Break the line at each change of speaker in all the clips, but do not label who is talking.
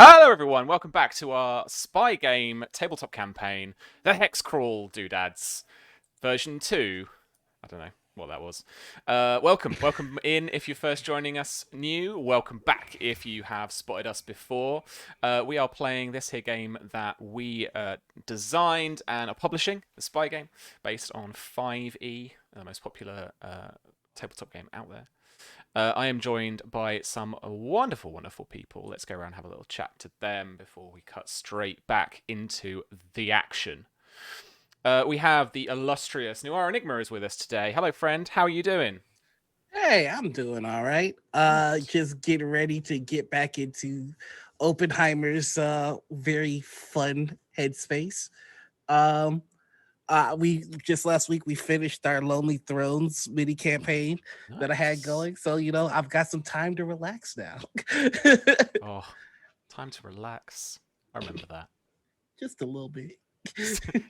Hello everyone, welcome back to our spy game tabletop campaign, the HEXCRAWL Doodads, version 2. I don't know what that was. Welcome in if you're first joining us new, welcome back if you have spotted us before. We are playing this here game that we designed and are publishing, the spy game, based on 5e, the most popular tabletop game out there. I am joined by some wonderful, wonderful people. Let's go around and have a little chat to them before we cut straight back into the action. We have the illustrious Noir Enigma is with us today. Hello, friend. How are you doing?
Hey, I'm doing all right.
Nice.
Just getting ready to get back into Oppenheimer's very fun headspace. Um, we just last week we finished our Lonely Thrones mini campaign that I had
Nice.
going, so I've got some time to relax now.
Oh, time to relax. I remember that.
Just a little bit.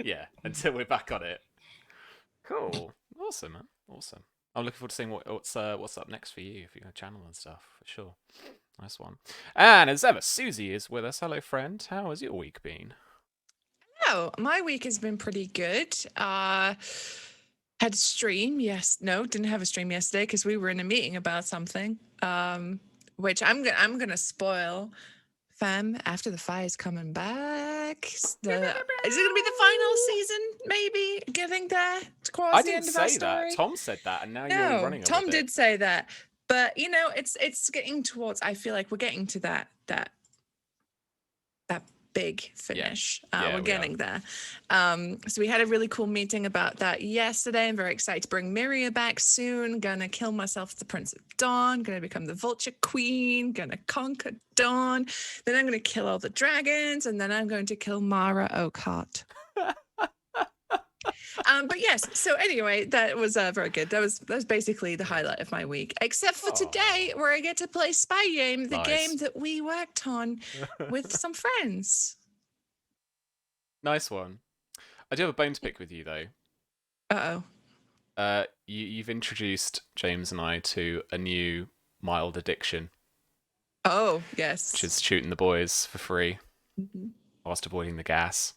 Yeah, until we're back on it. Cool. Awesome, man. Awesome. I'm looking forward to seeing what's up next for you for your channel and stuff, for sure. Nice one. And as ever, Susie is with us. Hello, friend. How has your week been?
Oh, my week has been pretty good. Had a stream, didn't have a stream yesterday because we were in a meeting about something. Which I'm gonna spoil. Fam, after the fire's coming back. Is it gonna be the final season? Maybe getting there towards
I
the
didn't
end of our
say
story.
that. Tom said that, and now you're
No,
running
Tom
with
did
it.
say that, but it's getting towards. I feel like we're getting to that big finish. We're getting there. So we had a really cool meeting about that yesterday. I'm very excited to bring Miria back soon. Gonna kill myself as the Prince of Dawn. Gonna become the Vulture Queen. Gonna conquer Dawn. Then I'm gonna kill all the dragons, and then I'm going to kill Mara Oakheart. But yes, so anyway, that was very good. That was basically the highlight of my week, except for today, where I get to play Spy Game, the game that we worked on with some friends.
Nice one. I do have a bone to pick with you, though.
Uh-oh.
You've introduced James and I to a new mild addiction.
Oh, yes.
Which is shooting the boys for free whilst avoiding the gas.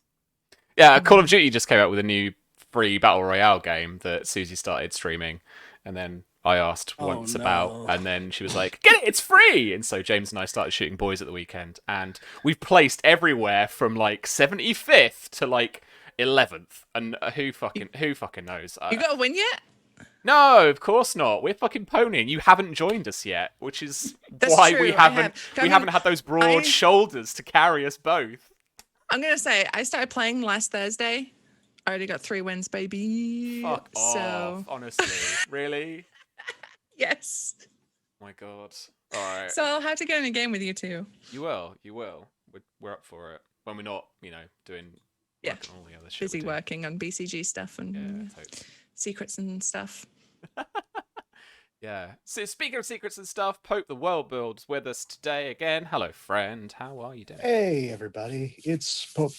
Yeah, Call of Duty just came out with a new free Battle Royale game that Susie started streaming. And then I asked once about, and then she was like, get it, it's free! And so James and I started shooting boys at the weekend. And we've placed everywhere from like 75th to like 11th. And who fucking knows?
You got a win yet?
No, of course not. We're fucking ponying. You haven't joined us yet, which is
That's
why
true,
we haven't had those broad shoulders to carry us both.
I'm gonna say I started playing last Thursday. I already got 3 wins, baby.
Fuck off, honestly. Really?
Yes.
Oh my god. All right.
So I'll have to get in a game with you too.
You will. We're up for it when we're not, doing all the other shit.
Busy working on BCG stuff and
totally.
Secrets and stuff.
Yeah. So speaking of secrets and stuff, Pope the World Build's with us today again. Hello, friend. How are you doing?
Hey, everybody. It's Pope.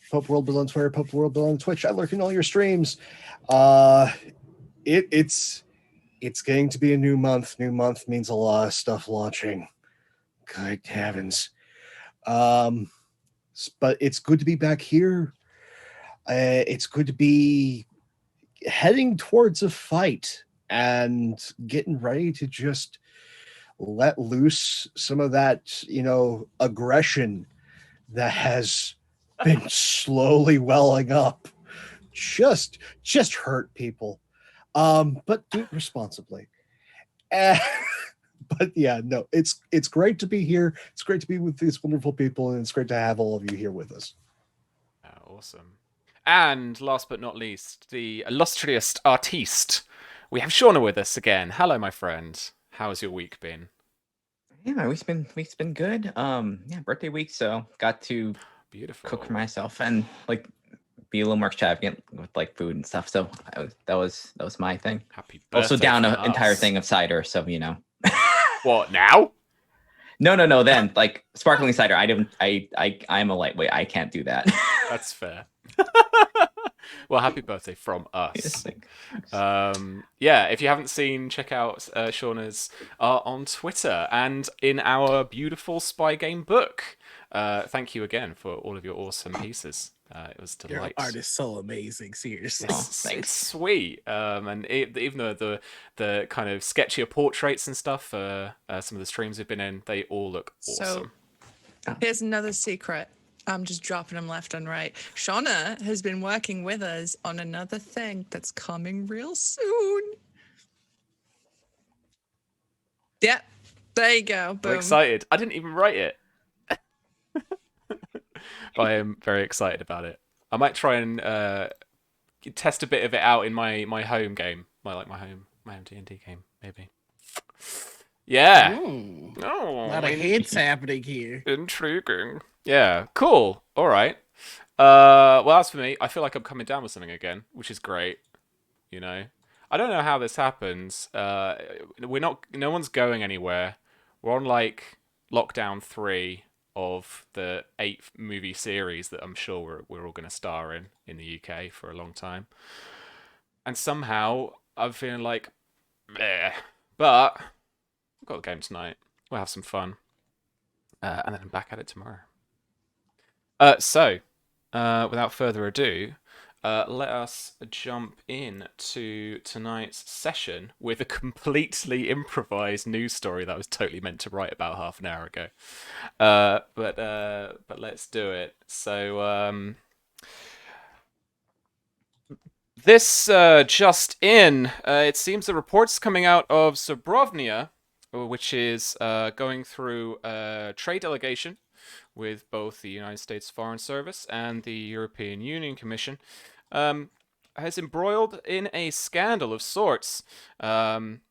Pope World Build on Twitter, Pope World Build on Twitch. I lurk in all your streams. It's going to be a new month. New month means a lot of stuff launching. Good heavens. But it's good to be back here. It's good to be heading towards a fight and getting ready to just let loose some of that, aggression that has been slowly welling up. Just hurt people. But do it responsibly. But yeah, no, it's great to be here. It's great to be with these wonderful people, and it's great to have all of you here with us.
Awesome. And last but not least, the illustrious artiste. We have Shauna with us again. Hello, my friend. How's your week been?
Yeah, my week's been good. Birthday week, so got to cook for myself and like be a little more extravagant with like food and stuff. So that was my thing.
Happy birthday!
Also down an entire thing of cider. So
What now?
No. Then like sparkling cider. I'm a lightweight. I can't do that.
That's fair. Well, happy birthday from
Yes,
us. Yeah, if you haven't seen, check out Shauna's art on Twitter and in our beautiful spy game book. Thank you again for all of your awesome pieces. It was a
Your
delight.
art is so amazing, seriously.
Oh,
It's
thanks.
sweet. And even though the kind of sketchier portraits and stuff for some of the streams we've been in, they all look awesome.
So here's another secret. I'm just dropping them left and right. Shauna has been working with us on another thing that's coming real soon. Yeah, there you go. Boom.
I'm excited. I didn't even write it. But I am very excited about it. I might try and test a bit of it out in my home game, my home D&D game, maybe. Yeah.
Ooh,
Oh,
a lot of hits happening here.
intriguing. Yeah, cool. All right. Well, as for me, I feel like I'm coming down with something again, which is great. You know, I don't know how this happens. No one's going anywhere. We're on like lockdown 3 of the 8 movie series that I'm sure we're all going to star in the UK for a long time. And somehow I'm feeling like, meh. But I've got a game tonight. We'll have some fun. And then I'm back at it tomorrow. So, without further ado, let us jump in to tonight's session with a completely improvised news story that I was totally meant to write about half an hour ago. But let's do it. So this just in, it seems the reports coming out of Zabrovnia, which is going through a trade delegation with both the United States Foreign Service and the European Union Commission, has embroiled in a scandal of sorts. More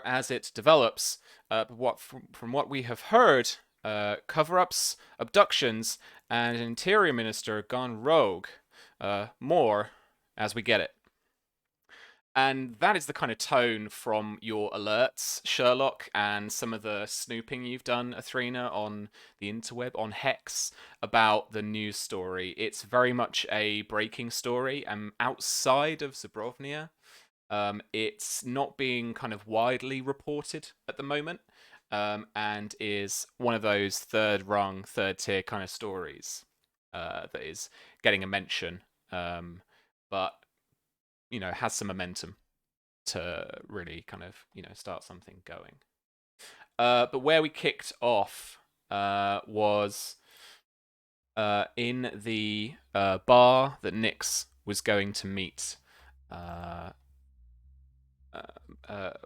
as it develops. From what we have heard, cover-ups, abductions, and an interior minister gone rogue. More as we get it. And that is the kind of tone from your alerts, Sherlock, and some of the snooping you've done, Athrena, on the interweb, on Hex, about the news story. It's very much a breaking story, and outside of Zabrovnia, it's not being kind of widely reported at the moment, and is one of those third-rung, third-tier kind of stories that is getting a mention, but has some momentum to really kind of start something going. But where we kicked off was in the bar that Nix was going to meet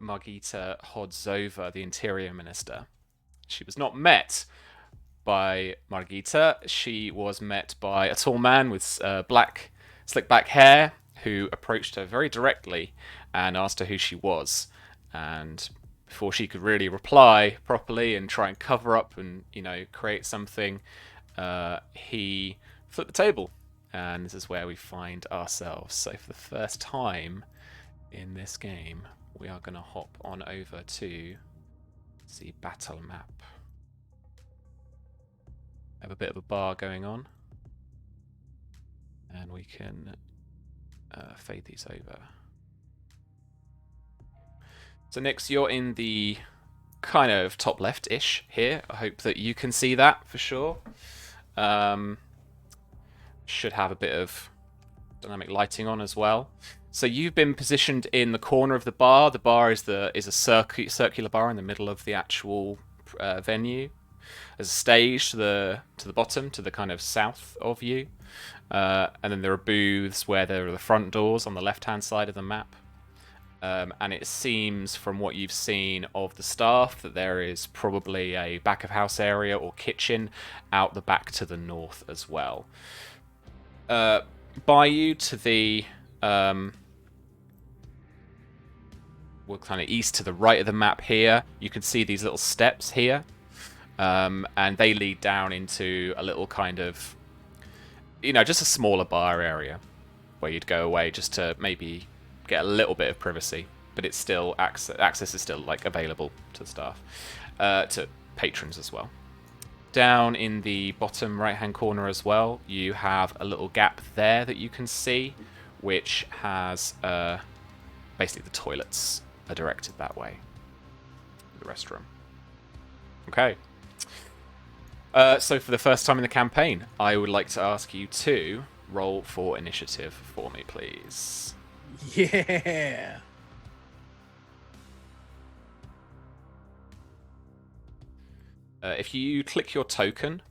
Margita Hodzova, the Interior Minister. She was not met by Margita. She was met by a tall man with slick back hair who approached her very directly and asked her who she was. And before she could really reply properly and try and cover up and create something, he flipped the table. And this is where we find ourselves. So for the first time in this game, we are going to hop on over to the battle map. Have a bit of a bar going on, and we can fade these over. So Nix, you're in the kind of top left-ish here. I hope that you can see that for sure. Should have a bit of dynamic lighting on as well. So you've been positioned in the corner of the bar. The bar is a circular bar in the middle of the actual venue. There's a stage to the bottom, to the kind of south of you, and then there are booths where there are the front doors on the left-hand side of the map. And it seems from what you've seen of the staff that there is probably a back of house area or kitchen out the back to the north as well. By you to the well, kind of east to the right of the map here, you can see these little steps here. And they lead down into a little kind of, just a smaller bar area where you'd go away just to maybe get a little bit of privacy, but it's still access is still like available to the staff, to patrons as well. down in the bottom right-hand corner as well, you have a little gap there that you can see, which has basically the toilets are directed that way. The restroom. Okay. So for the first time in the campaign, I would like to ask you to roll for initiative for me, please.
Yeah.
If you click your token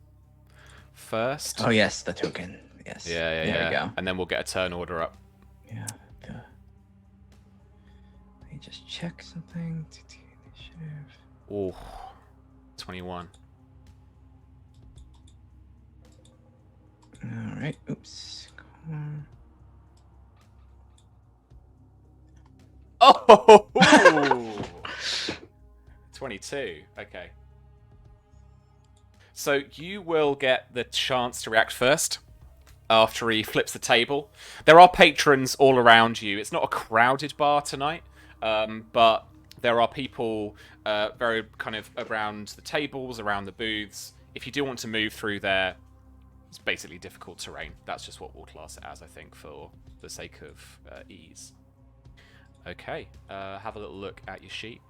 first.
Oh yes, the token. Yes.
Yeah.
There we go.
And then we'll get a turn order up.
Yeah. Let me just check something. Initiative.
Oh, 21.
All right. Oops.
Oh! 22. Okay. So you will get the chance to react first after he flips the table. There are patrons all around you. It's not a crowded bar tonight, but there are people very kind of around the tables, around the booths. If you do want to move through there, it's basically difficult terrain. That's just what we'll class it as, I think, for the sake of ease. Okay, have a little look at your sheet.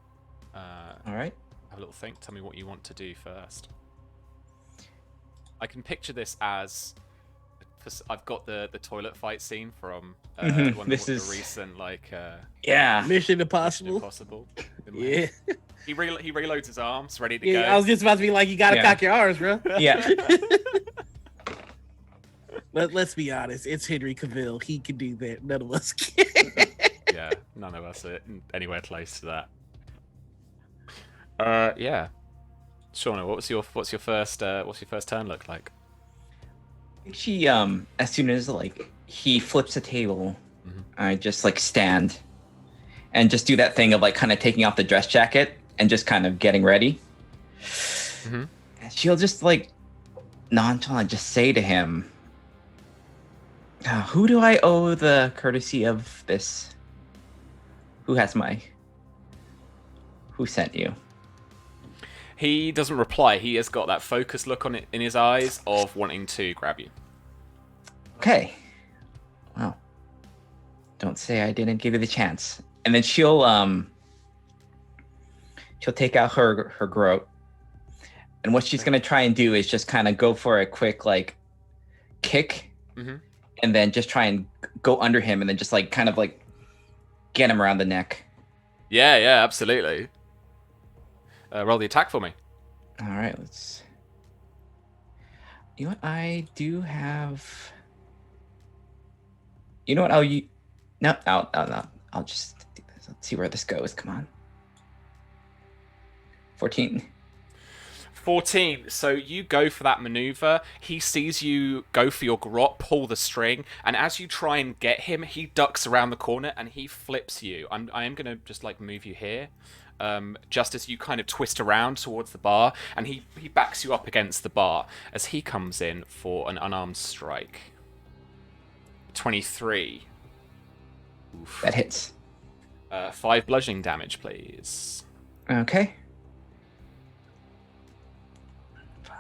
All right.
Have a little think. Tell me what you want to do first. I can picture this as I've got the toilet fight scene from one
This
of the
is
recent
yeah.
Mission Impossible. Yeah.
He reloads his arms, ready to
Yeah,
go.
I was just about to be like, you gotta
Yeah.
cock your arms, bro.
Yeah.
Let's be honest. It's Henry Cavill. He can do that. None of us can.
Yeah, none of us are anywhere close to that. Yeah. Shauna, what's your first turn look like?
She as soon as like he flips the table, I just like stand and just do that thing of like kind of taking off the dress jacket and just kind of getting ready. And she'll just like nonchalant just say to him, who do I owe the courtesy of this? Who sent you?
He doesn't reply. He has got that focused look on it in his eyes of wanting to grab you.
Okay. Well, don't say I didn't give you the chance. And then she'll take out her groat. And what she's gonna try and do is just kind of go for a quick like kick, and then just try and go under him, and then just like kind of like get him around the neck.
Yeah, absolutely. Roll the attack for me.
All right, let's. You know what? I do have. You know what? No. I'll just do this. Let's see where this goes. Come on. 14.
14. So you go for that maneuver. He sees you go for your grot, pull the string, and as you try and get him, he ducks around the corner and he flips you. I am gonna just like move you here, just as you kind of twist around towards the bar, and he backs you up against the bar as he comes in for an unarmed strike. 23. Oof.
That hits.
5 bludgeoning damage, please.
Okay. 5.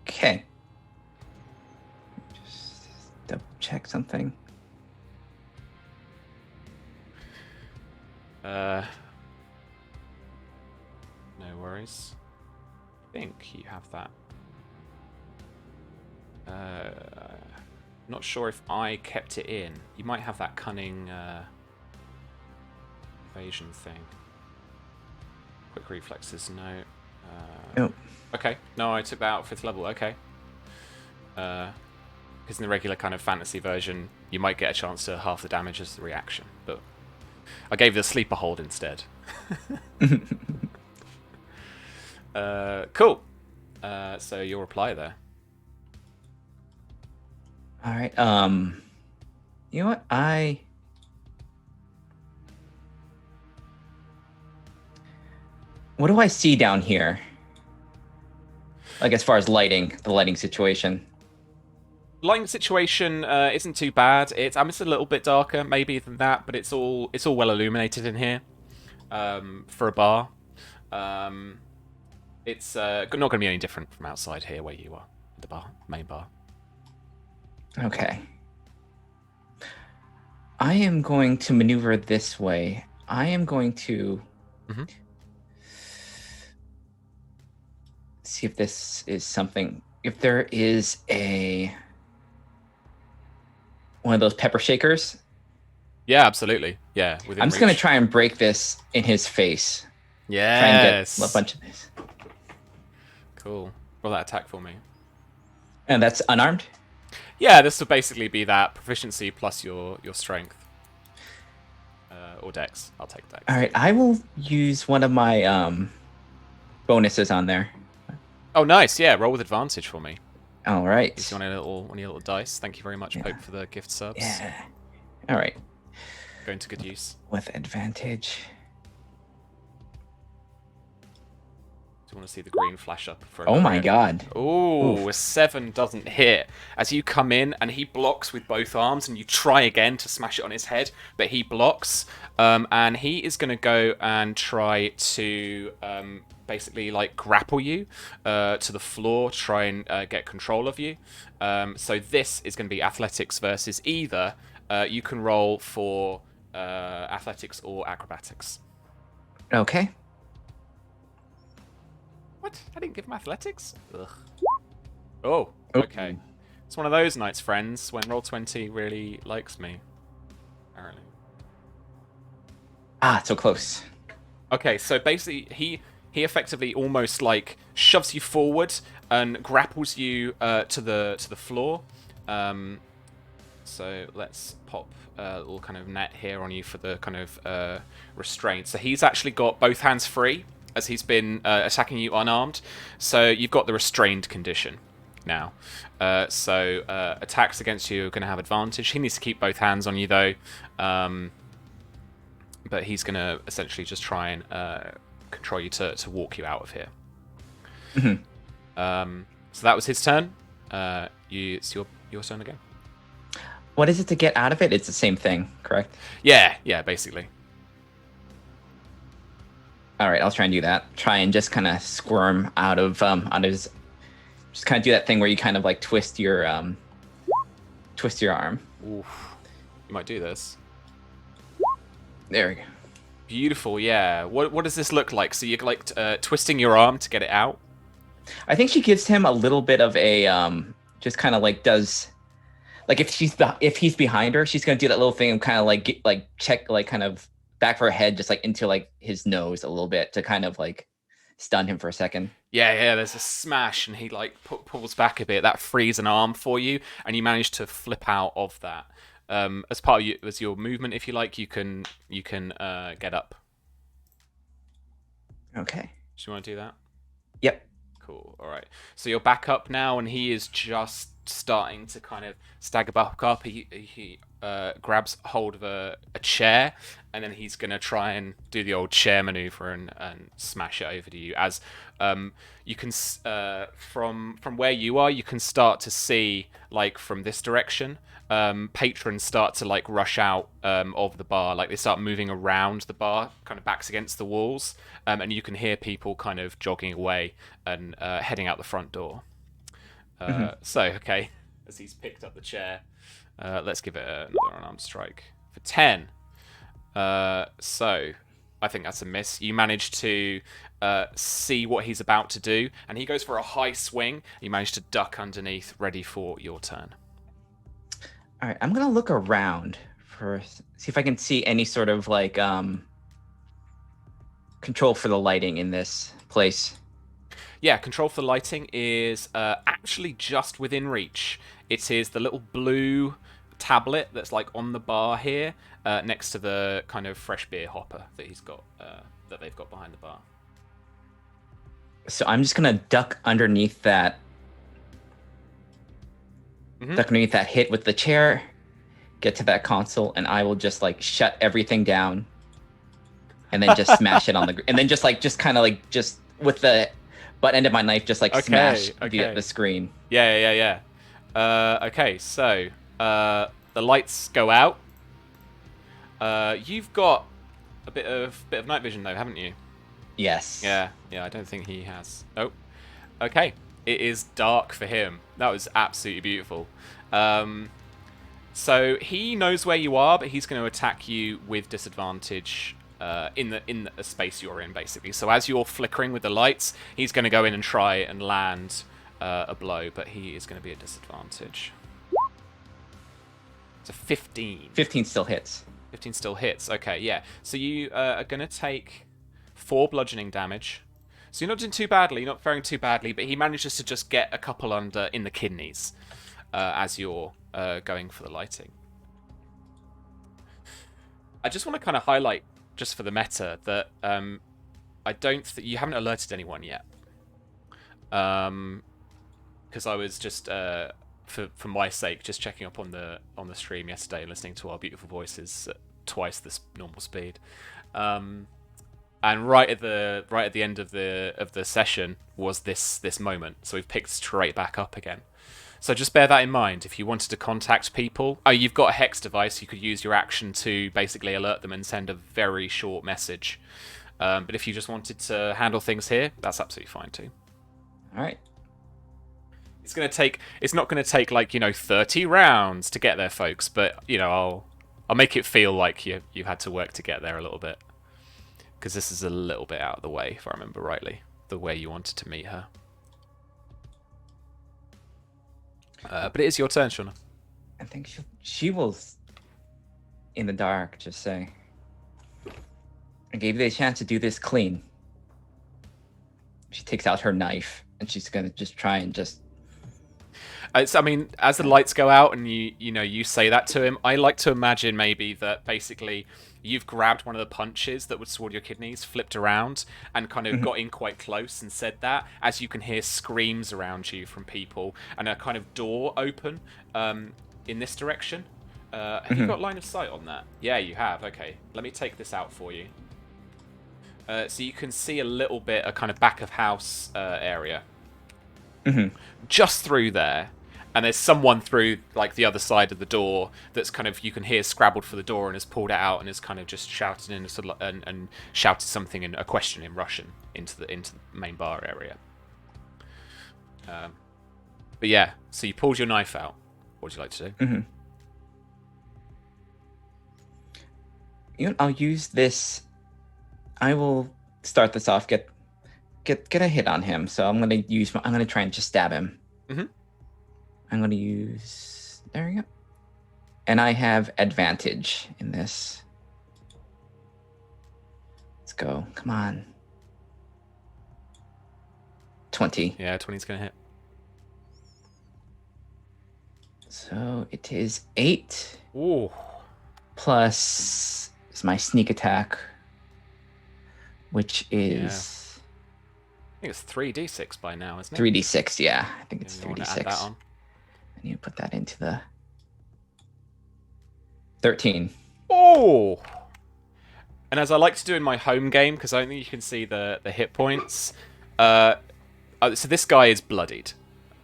Okay. Just double check something.
No worries. I think you have that. Not sure if I kept it in. You might have that cunning evasion thing. Quick reflexes, no.
Nope.
Okay, no, I took that out 5th level. Okay. Because in the regular kind of fantasy version, you might get a chance to half the damage as the reaction, but I gave the sleeper hold instead. Cool. So your reply there.
All right. You know what? What do I see down here? Like as far as lighting, the lighting situation.
Lighting situation isn't too bad. It's a little bit darker maybe than that, but it's all well illuminated in here. for a bar. It's not going to be any different from outside here where you are, the bar, main bar.
Okay. I am going to maneuver this way. I am going to see if this is something. If there is one of those pepper shakers.
Yeah, absolutely. Yeah.
I'm just going to try and break this in his face.
Yes.
Try and get a bunch of this.
Cool. Roll that attack for me.
And that's unarmed?
Yeah, this will basically be that proficiency plus your strength. Or dex. I'll take dex.
All right, I will use one of my bonuses on there.
Oh, nice. Yeah, roll with advantage for me.
All right.
Just on your little dice. Thank you very much, Pope, for the gift subs.
Yeah. All right.
Going to good use.
With advantage.
Do you want to see the green flash up? For
oh my god.
Oh, a 7 doesn't hit. As you come in and he blocks with both arms and you try again to smash it on his head, but he blocks. And he is going to go and try to basically like grapple you to the floor, try and get control of you. So this is going to be athletics versus either you can roll for athletics or acrobatics.
Okay.
What? I didn't give him athletics? Ugh. Oh, okay. It's one of those nights, friends, when Roll20 really likes me. Apparently.
Ah, so close.
Okay, so basically, he effectively almost like shoves you forward and grapples you to the floor. So let's pop a little kind of net here on you for the kind of restraint. So he's actually got both hands free, as he's been attacking you unarmed. So you've got the restrained condition now. So attacks against you are going to have advantage. He needs to keep both hands on you, though. But he's going to essentially just try and control you to walk you out of here. So that was his turn. It's your turn again.
What is it to get out of it? It's the same thing, correct?
Yeah, basically.
All right, I'll try and do that. Try and just kind of squirm out of his. Just kind of do that thing where you kind of like twist your arm.
Oof. You might do this.
There we go.
Beautiful, yeah. What does this look like? So you're like twisting your arm to get it out?
I think she gives him a little bit of a just kind of like does, like if he's behind her, she's gonna do that little thing and kind of like check like kind of back of her head just like into like his nose a little bit to kind of like stun him for a second. Yeah,
there's a smash and he like pulls back a bit. That frees an arm for you and you manage to flip out of that. As part of your movement, if you like, you can get up.
Okay.
Do you want to do that?
Yep.
Cool. All right. So you're back up now, and he is just starting to kind of stagger back up. He grabs hold of a chair, and then he's gonna try and do the old chair maneuver and smash it over to you. As you can from where you are, you can start to see like from this direction. Patrons start to like rush out of the bar, like they start moving around the bar, kind of backs against the walls, and you can hear people kind of jogging away and heading out the front door. So, okay, as he's picked up the chair, let's give it another unarmed strike for 10. So, I think that's a miss. You manage to see what he's about to do, and he goes for a high swing. You manage to duck underneath, ready for your turn.
All right, I'm gonna look around see if I can see any sort of like control for the lighting in this place.
Yeah, control for lighting is actually just within reach. It is the little blue tablet that's like on the bar here, next to the kind of fresh beer hopper that he's got, that they've got behind the bar.
So I'm just gonna duck underneath that. Duck underneath that hit with the chair, get to that console, and I will just like shut everything down, and then just smash it on the and then just kind of like just with the butt end of my knife just like smash the screen.
Yeah. Okay, so the lights go out. You've got a bit of night vision though, haven't you?
Yes.
Yeah. I don't think he has. Oh, okay. It is dark for him. That was absolutely beautiful. So he knows where you are, but he's going to attack you with disadvantage in the space you're in, basically. So as you're flickering with the lights, he's going to go in and try and land a blow, but he is going to be at disadvantage. It's a 15.
15 still hits.
15 still hits. Okay, yeah. So you are going to take 4 bludgeoning damage. So you're not doing too badly. You're not faring too badly, but he manages to just get a couple under in the kidneys as you're going for the lighting. I just want to kind of highlight, just for the meta, that I don't you haven't alerted anyone yet. Because I was just for my sake just checking up on the stream yesterday and listening to our beautiful voices at twice the normal speed. And right at the end of the session was this moment, so we've picked straight back up again. So just bear that in mind. If you wanted to contact people, you've got a hex device. You could use your action to basically alert them and send a very short message. But if you just wanted to handle things here, that's absolutely fine too.
All right.
It's not gonna take like 30 rounds to get there, folks. But I'll make it feel like you had to work to get there a little bit, because this is a little bit out of the way, if I remember rightly, the way you wanted to meet her. But it is your turn, Shauna.
I think she will, in the dark, just say, I gave you the chance to do this clean. She takes out her knife, and she's going to just try and just...
As the lights go out and you say that to him, I like to imagine maybe that basically you've grabbed one of the punches that would sword your kidneys, flipped around, and kind of got in quite close and said that, as you can hear screams around you from people and a kind of door open in this direction. Have you got line of sight on that? Yeah, you have. Okay, let me take this out for you. So you can see a little bit, a kind of back of house area. Just through there. And there's someone through like the other side of the door that's kind of, you can hear scrabbled for the door and has pulled it out and has kind of just shouted in and shouted something in a question in Russian into the main bar area. But yeah, so you pulled your knife out. What would you like to do?
I'll use this. I will start this off. Get a hit on him. So I'm gonna try and just stab him. I'm going to use... There we go. And I have advantage in this. Let's go. Come on. 20.
Yeah, 20's going to hit.
So it is 8.
Ooh.
Plus is my sneak attack, which is...
I think it's 3d6 by now, isn't it?
3d6, yeah. I think it's
You want to
3d6.
add that on?
I need to put that into the 13.
Oh! And as I like to do in my home game, because I don't think you can see the hit points. So this guy is bloodied.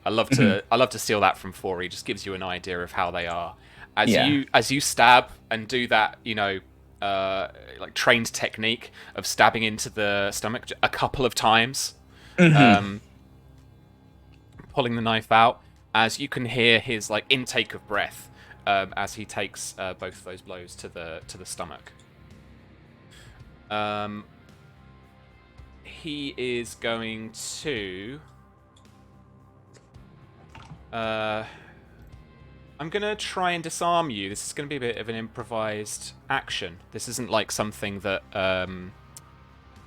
I love to steal that from 4. He just gives you an idea of how they are. As you stab and do that, like trained technique of stabbing into the stomach a couple of times, pulling the knife out. As you can hear his like intake of breath as he takes both of those blows to the stomach. He is going to. I'm gonna try and disarm you. This is gonna be a bit of an improvised action. This isn't like something that,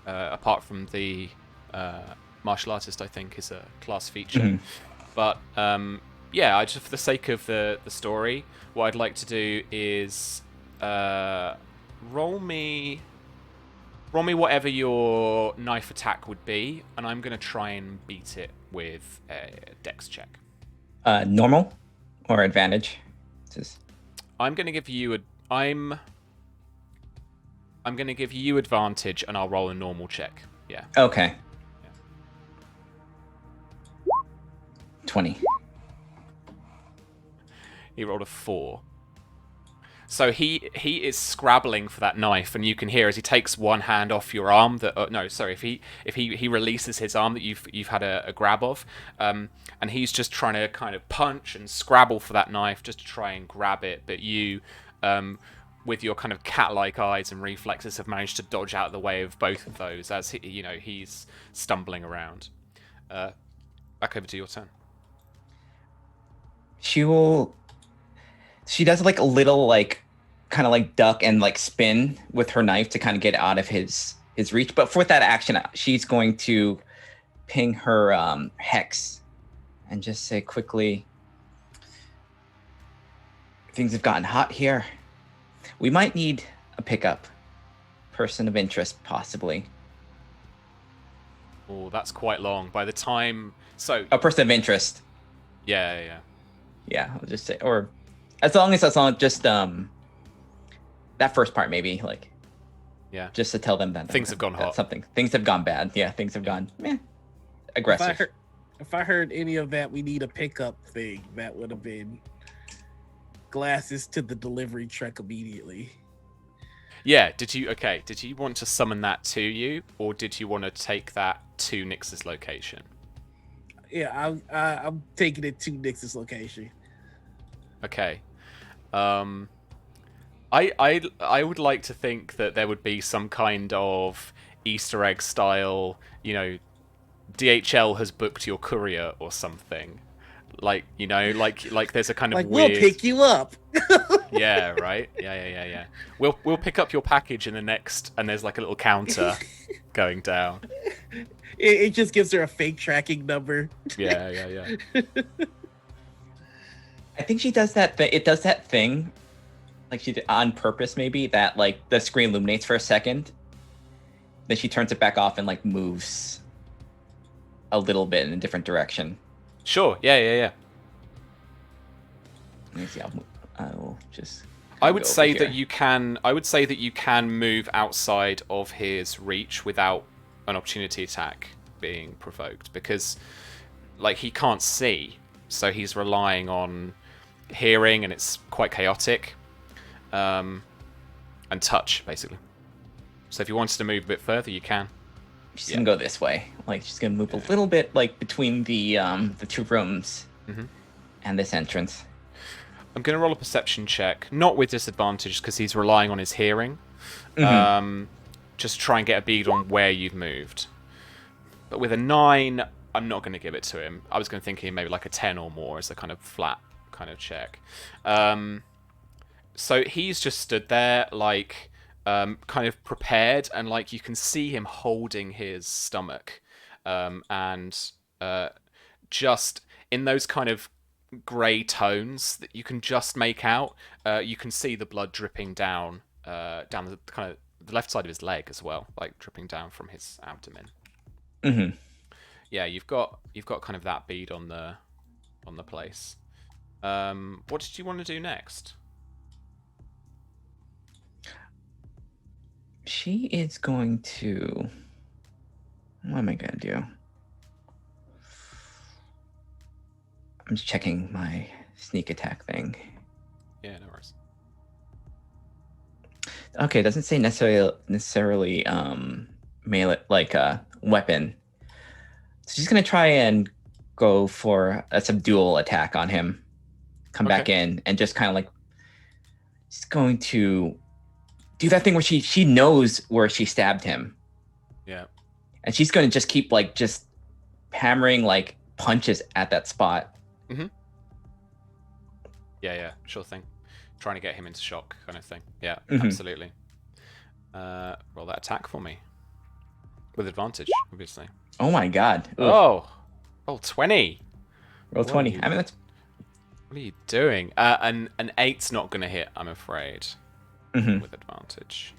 apart from the martial artist, I think is a class feature. But yeah, just for the sake of the story, what I'd like to do is roll me whatever your knife attack would be, and I'm going to try and beat it with a dex check.
Normal or advantage?
I'm going to give you I'm going to give you advantage, and I'll roll a normal check. Yeah.
Okay. 20.
He rolled a 4. So he is scrabbling for that knife, and you can hear as he takes one hand off your arm. If he releases his arm that you've had a grab of, and he's just trying to kind of punch and scrabble for that knife just to try and grab it. But you, with your kind of cat-like eyes and reflexes, have managed to dodge out of the way of both of those as he's stumbling around. Back over to your turn.
She does like a little like kind of like duck and like spin with her knife to kind of get out of his reach. But for that action, she's going to ping her hex and just say quickly, things have gotten hot here. We might need a pickup. Person of interest, possibly.
Oh, that's quite long. By the time... So...
A person of interest.
Yeah.
Yeah, I'll just say... Or... As long as that's not just that first part, maybe like, just to tell them that
things have gone hot.
Things have gone bad. Yeah, things have gone aggressive.
If I heard any of that, we need a pickup thing. That would have been glasses to the delivery truck immediately.
Yeah. Did you want to summon that to you, or did you want to take that to Nyx's location?
Yeah, I'm taking it to Nyx's location.
Okay. I would like to think that there would be some kind of Easter egg style, DHL has booked your courier or something. Like there's a kind of
like
weird...
we'll pick you up.
Yeah, right? Yeah. We'll pick up your package in the next, and there's like a little counter going down.
It just gives her a fake tracking number.
Yeah.
I think she does that. It does that thing, like she did on purpose, maybe that like the screen illuminates for a second, then she turns it back off and like moves a little bit in a different direction.
Sure. Yeah.
Let me see. I will just.
I would say that you can move outside of his reach without an opportunity attack being provoked, because like he can't see, so he's relying on hearing, and it's quite chaotic, and touch basically. So if you wanted to move a bit further, you can.
She's gonna go this way. Like she's gonna move a little bit, like between the two rooms and this entrance.
I'm gonna roll a perception check, not with disadvantage because he's relying on his hearing. Just try and get a bead on where you've moved. But with a 9, I'm not going to give it to him. I was going to think maybe like a 10 or more as a kind of flat kind of check. So he's just stood there like kind of prepared, and like you can see him holding his stomach, and just in those kind of grey tones that you can just make out, you can see the blood dripping down the kind of the left side of his leg as well, like dripping down from his abdomen. Yeah, you've got kind of that bead on the place. What did you want to do next?
She is going to... What am I going to do? I'm just checking my sneak attack thing.
Yeah, no worries.
Okay, it doesn't say necessarily melee, like a weapon. So she's going to try and go for a subdual attack on him. Come back in and just kind of like... She's going to do that thing where she knows where she stabbed him.
Yeah.
And she's going to just keep like just hammering like punches at that spot.
Yeah, sure thing. Trying to get him into shock kind of thing. Yeah, absolutely. Roll that attack for me. With advantage, obviously.
Oh my god. Oof.
Oh, 20.
Roll 20. I mean, that's...
What are you doing? An 8's not going to hit, I'm afraid. With advantage.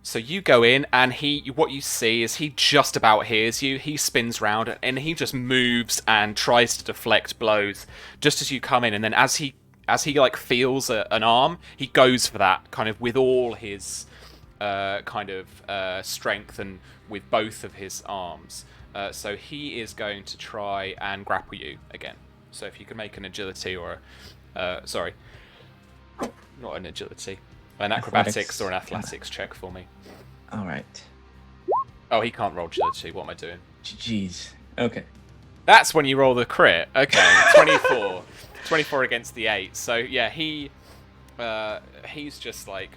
So you go in, and what you see is he just about hears you. He spins round, and he just moves and tries to deflect blows just as you come in. And then as he like feels an arm, he goes for that kind of with all his strength and with both of his arms. So he is going to try and grapple you again. So if you can make an agility or Not an agility. An acrobatics or an athletics check for me.
All right.
Oh, he can't roll agility. What am I doing?
Jeez. Okay.
That's when you roll the crit. Okay, 24. 24 against the 8. So, yeah, he's just like,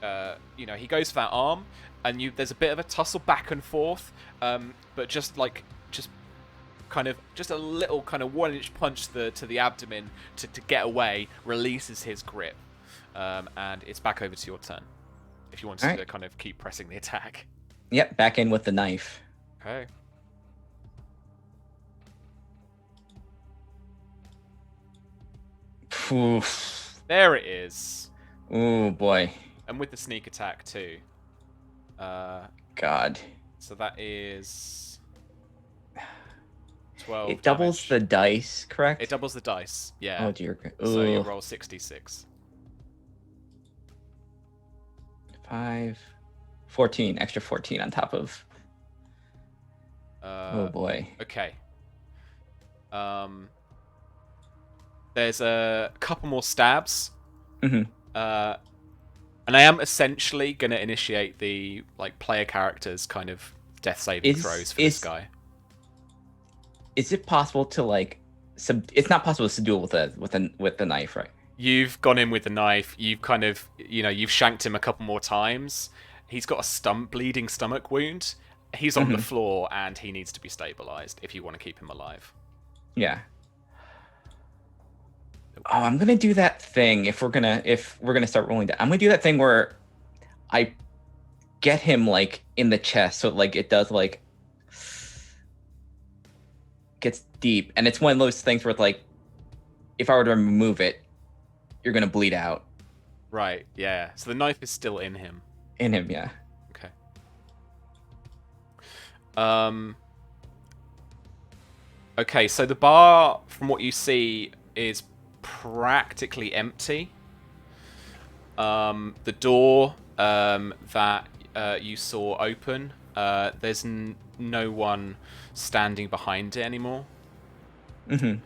he goes for that arm, and there's a bit of a tussle back and forth, but just a little kind of 1-inch punch to the abdomen to get away releases his grip, and it's back over to your turn. If you want to kind of keep pressing the attack.
Yep, back in with the knife.
Okay.
Oof.
There it is.
Oh boy.
And with the sneak attack too.
God.
So that is 12.
It doubles
damage.
the dice, correct?
It doubles the dice. Yeah.
Oh dear.
So you
Ooh.
roll 66.
5, 14, extra 14 on top of. Oh boy.
Okay. There's a couple more stabs.
Mm-hmm.
And I am essentially going to initiate the player characters kind of death saving throws for this guy.
Is it possible to it's not possible to do it with the knife, right?
You've gone in with the knife. You've kind of you've shanked him a couple more times. He's got a bleeding stomach wound. He's on the floor and he needs to be stabilized if you want to keep him alive.
Yeah. Oh, I'm gonna do that thing if we're gonna start rolling down. I'm gonna do that thing where I get him in the chest, so it does gets deep, and it's one of those things where it's if I were to remove it, you're gonna bleed out.
Right. Yeah. So the knife is still in him.
In him, yeah.
Okay. Okay. So the bar, from what you see, is practically empty. The door that you saw open, there's no one standing behind it anymore.
Mm-hmm.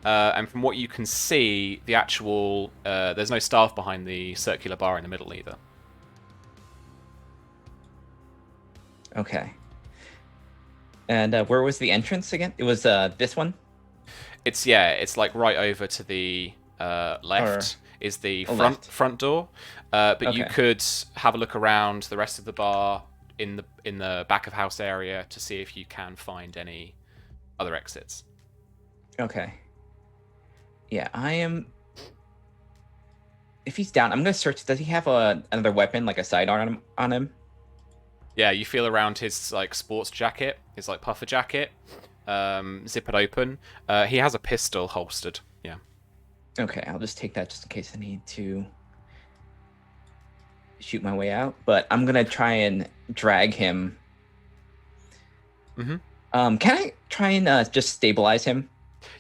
And from what you can see, the actual there's no staff behind the circular bar in the middle either.
Okay. And where was the entrance again? It was this one?
It's right over to the left is the front door. But you could have a look around the rest of the bar in the back of house area to see if you can find any other exits.
Okay. Yeah, I am. If he's down, I'm gonna search. Does he have another weapon, like a sidearm on him?
Yeah, you feel around his sports jacket, his puffer jacket, zip it open. He has a pistol holstered. Yeah.
Okay, I'll just take that just in case I need to shoot my way out. But I'm gonna try and drag him.
Mm-hmm.
Can I try and just stabilize him?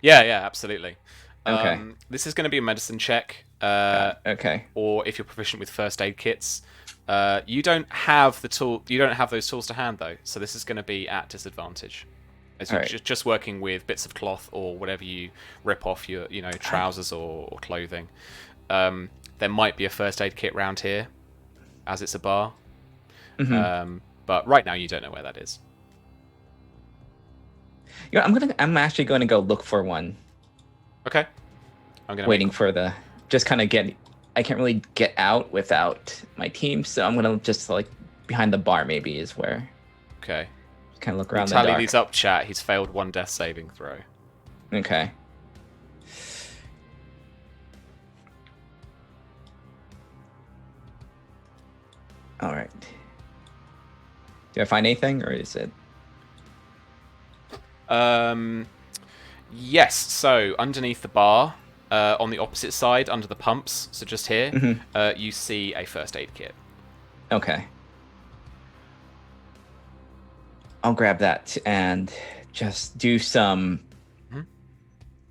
Yeah, absolutely.
Okay.
This is going to be a medicine check.
Okay.
Or if you're proficient with first aid kits. You don't have the tool. You don't have those tools to hand though, so this is going to be at disadvantage. As you're just working with bits of cloth or whatever you rip off your, trousers or clothing. There might be a first aid kit around here, as it's a bar.
Mm-hmm.
But right now you don't know where that is.
Yeah, I'm actually going to go look for one.
Okay. I'm gonna
waiting for just kind of get. I can't really get out without my team, so I'm gonna just behind the bar maybe is where.
Okay.
Kind of look around the dark.
Tally these up, chat. He's failed one death saving throw.
Okay. All right. Do I find anything, or is it?
Yes. So underneath the bar, on the opposite side, under the pumps, so just here, you see a first aid kit.
Okay. I'll grab that and just do some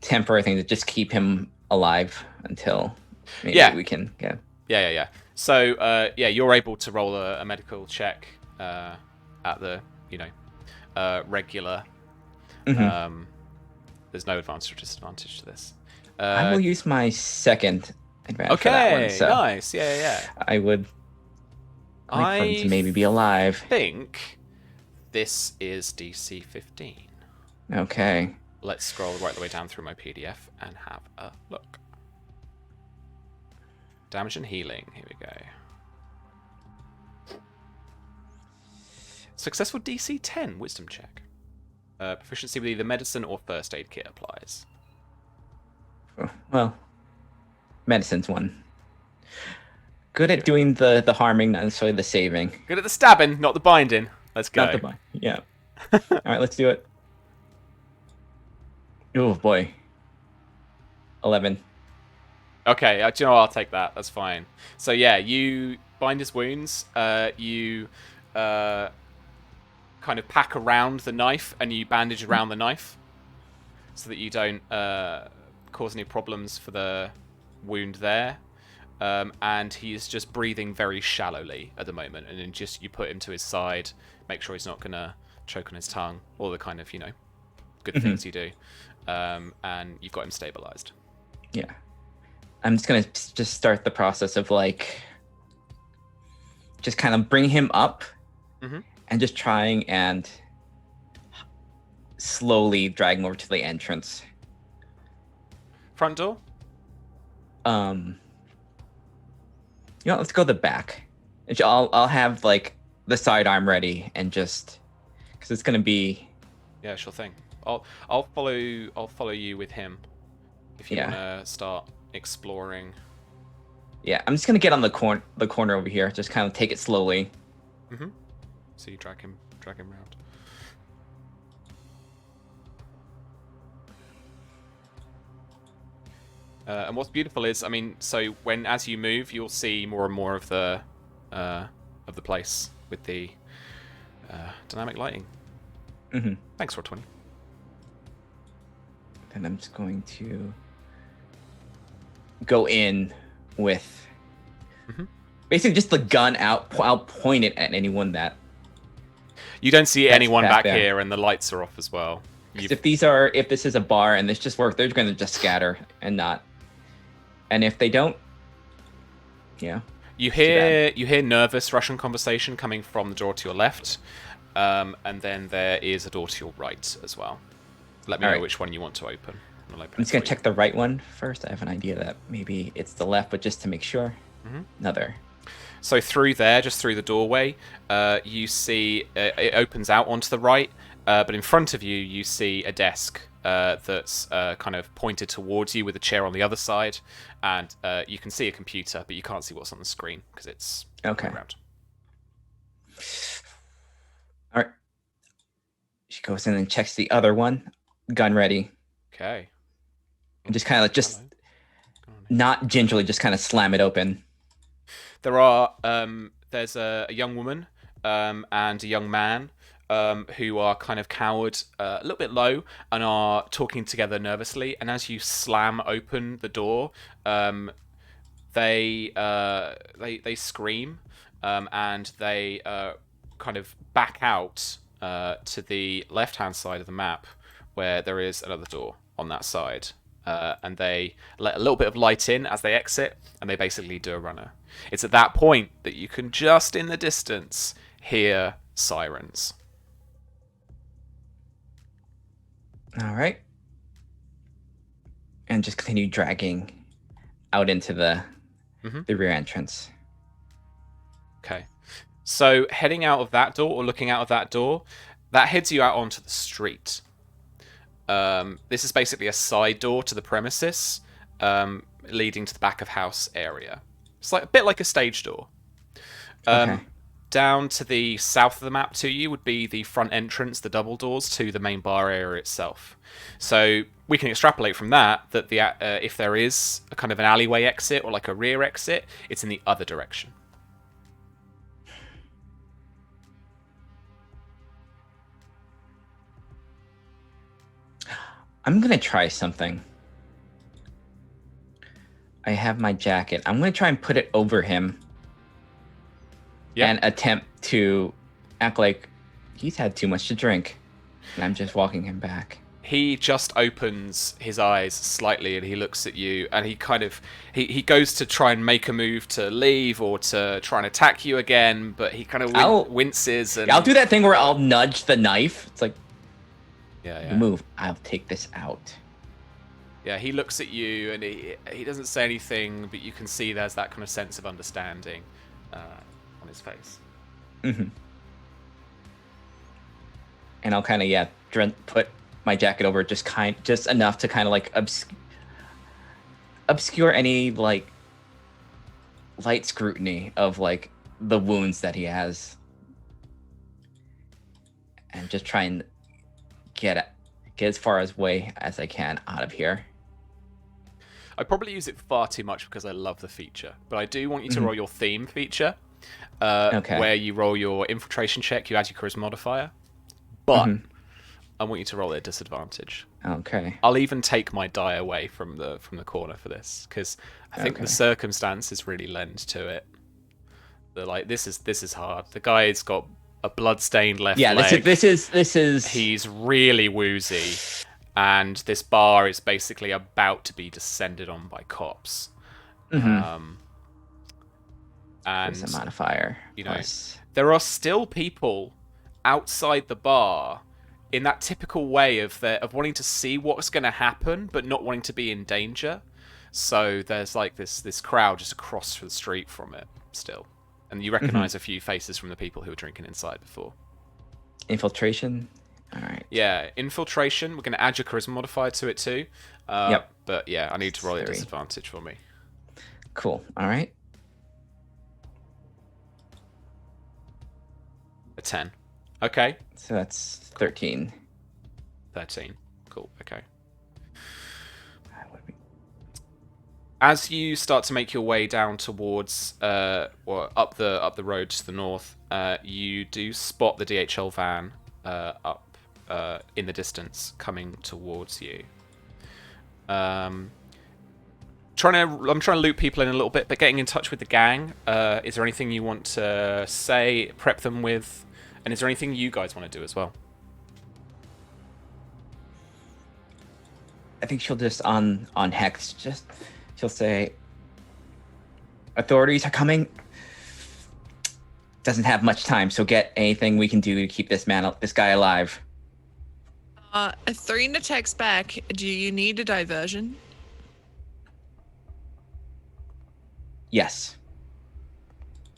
temporary things to just keep him alive until maybe we can get.
Yeah. So you're able to roll a medical check at the regular.
Mm-hmm.
There's no advantage or disadvantage to this.
I will use my second advantage for that one.
Okay,
So
nice. Yeah.
I would like for him to maybe be alive.
I think this is DC 15.
Okay.
Let's scroll right the way down through my PDF and have a look. Damage and healing. Here we go. Successful DC 10 wisdom check. Proficiency with either medicine or first aid kit applies.
Well, medicine's one. Good at doing the harming, not necessarily the saving.
Good at the stabbing, not the binding. Let's go.
Not the bind. Yeah. All right, let's do it. Oh boy. 11.
Okay, do you know what? I'll take that. That's fine. So yeah, you bind his wounds. You kind of pack around the knife and you bandage around the knife so that you don't cause any problems for the wound there. And he's just breathing very shallowly at the moment. And then just you put him to his side, make sure he's not going to choke on his tongue, all the kind of, good things you do. And you've got him stabilized.
Yeah. I'm just going to just start the process of just kind of bring him up and just trying and slowly drag him over to the entrance.
Front door?
Let's go the back. I'll have the sidearm ready and just because it's gonna be.
Yeah, sure thing. I'll follow you with him if you want to start exploring.
Yeah, I'm just gonna get on the corner over here. Just kind of take it slowly.
So you drag him round. And what's beautiful is, so as you move, you'll see more and more of the place with the dynamic lighting. Thanks, for 20.
Then I'm just going to go in with basically just the gun out. I'll point it at anyone that.
You don't see anyone back
there.
here, and the lights are off as well.
If this is a bar and this just works, they're going to just scatter and not. And if they don't,
you hear nervous Russian conversation coming from the door to your left, and then there is a door to your right as well. Let me know which one you want to open.
I'm just going to check the right one first. I have an idea that maybe it's the left, but just to make sure. Another.
So through there, just through the doorway, you see it opens out onto the right, but in front of you, you see a desk that's kind of pointed towards you with a chair on the other side, and you can see a computer, but you can't see what's on the screen because it's around.
All right. She goes in and checks the other one, gun ready.
Okay.
And just kind of not gingerly, just kind of slam it open.
There are there's a young woman and a young man who are kind of cowered a little bit low and are talking together nervously. And as you slam open the door, they scream and they kind of back out to the left-hand side of the map where there is another door on that side. And they let a little bit of light in as they exit, and they basically do a runner. It's at that point that you can just in the distance hear sirens.
All right. And just continue dragging out into the rear entrance.
Okay. So heading out of that door or looking out of that door, that heads you out onto the street. This is basically a side door to the premises, leading to the back of house area. It's a bit like a stage door. Down to the south of the map to you would be the front entrance, the double doors to the main bar area itself. So we can extrapolate from that if there is a kind of an alleyway exit or like a rear exit, it's in the other direction.
I'm going to try something. I have my jacket. I'm going to try and put it over him. And attempt to act like he's had too much to drink. And I'm just walking him back.
he just opens his eyes slightly and he looks at you, and he kind of he goes to try and make a move to leave or to try and attack you again, but he kind of winces. And
I'll do that thing where I'll nudge the knife. It's like,
yeah.
You move, I'll take this out.
Yeah, he looks at you and he doesn't say anything, but you can see there's that kind of sense of understanding on his face.
Mm-hmm. And I'll kind of put my jacket over just enough to kind of like obscure any like light scrutiny of like the wounds that he has, and just try and get as far away as I can out of here.
I probably use it far too much because I love the feature, but I do want you to roll your theme feature, where you roll your infiltration check, you add your charisma modifier, but I want you to roll at a disadvantage.
Okay.
I'll even take my die away from the corner for this, because I think the circumstances really lend to it. Like this is hard. The guy's got a blood-stained left leg.
Yeah, this is.
He's really woozy, and this bar is basically about to be descended on by cops. And
there's a modifier.
You know, there are still people outside the bar in that typical way of wanting to see what's going to happen, but not wanting to be in danger. So there's like this crowd just across the street from it still. And you recognize a few faces from the people who were drinking inside before.
Infiltration? All right.
Yeah, infiltration. We're going to add your charisma modifier to it too. But yeah, I need to roll a disadvantage for me.
Cool. All right.
A 10. Okay.
So that's 13.
13. Cool. Okay. As you start to make your way down towards, or up the road to the north, you do spot the DHL van up in the distance coming towards you. I'm trying to loop people in a little bit, but getting in touch with the gang. Is there anything you want to say, prep them with, and is there anything you guys want to do as well?
I think she'll just on Hex she'll say, authorities are coming. Doesn't have much time, so get anything we can do to keep this guy alive.
Athrena texts back, do you need a diversion?
Yes.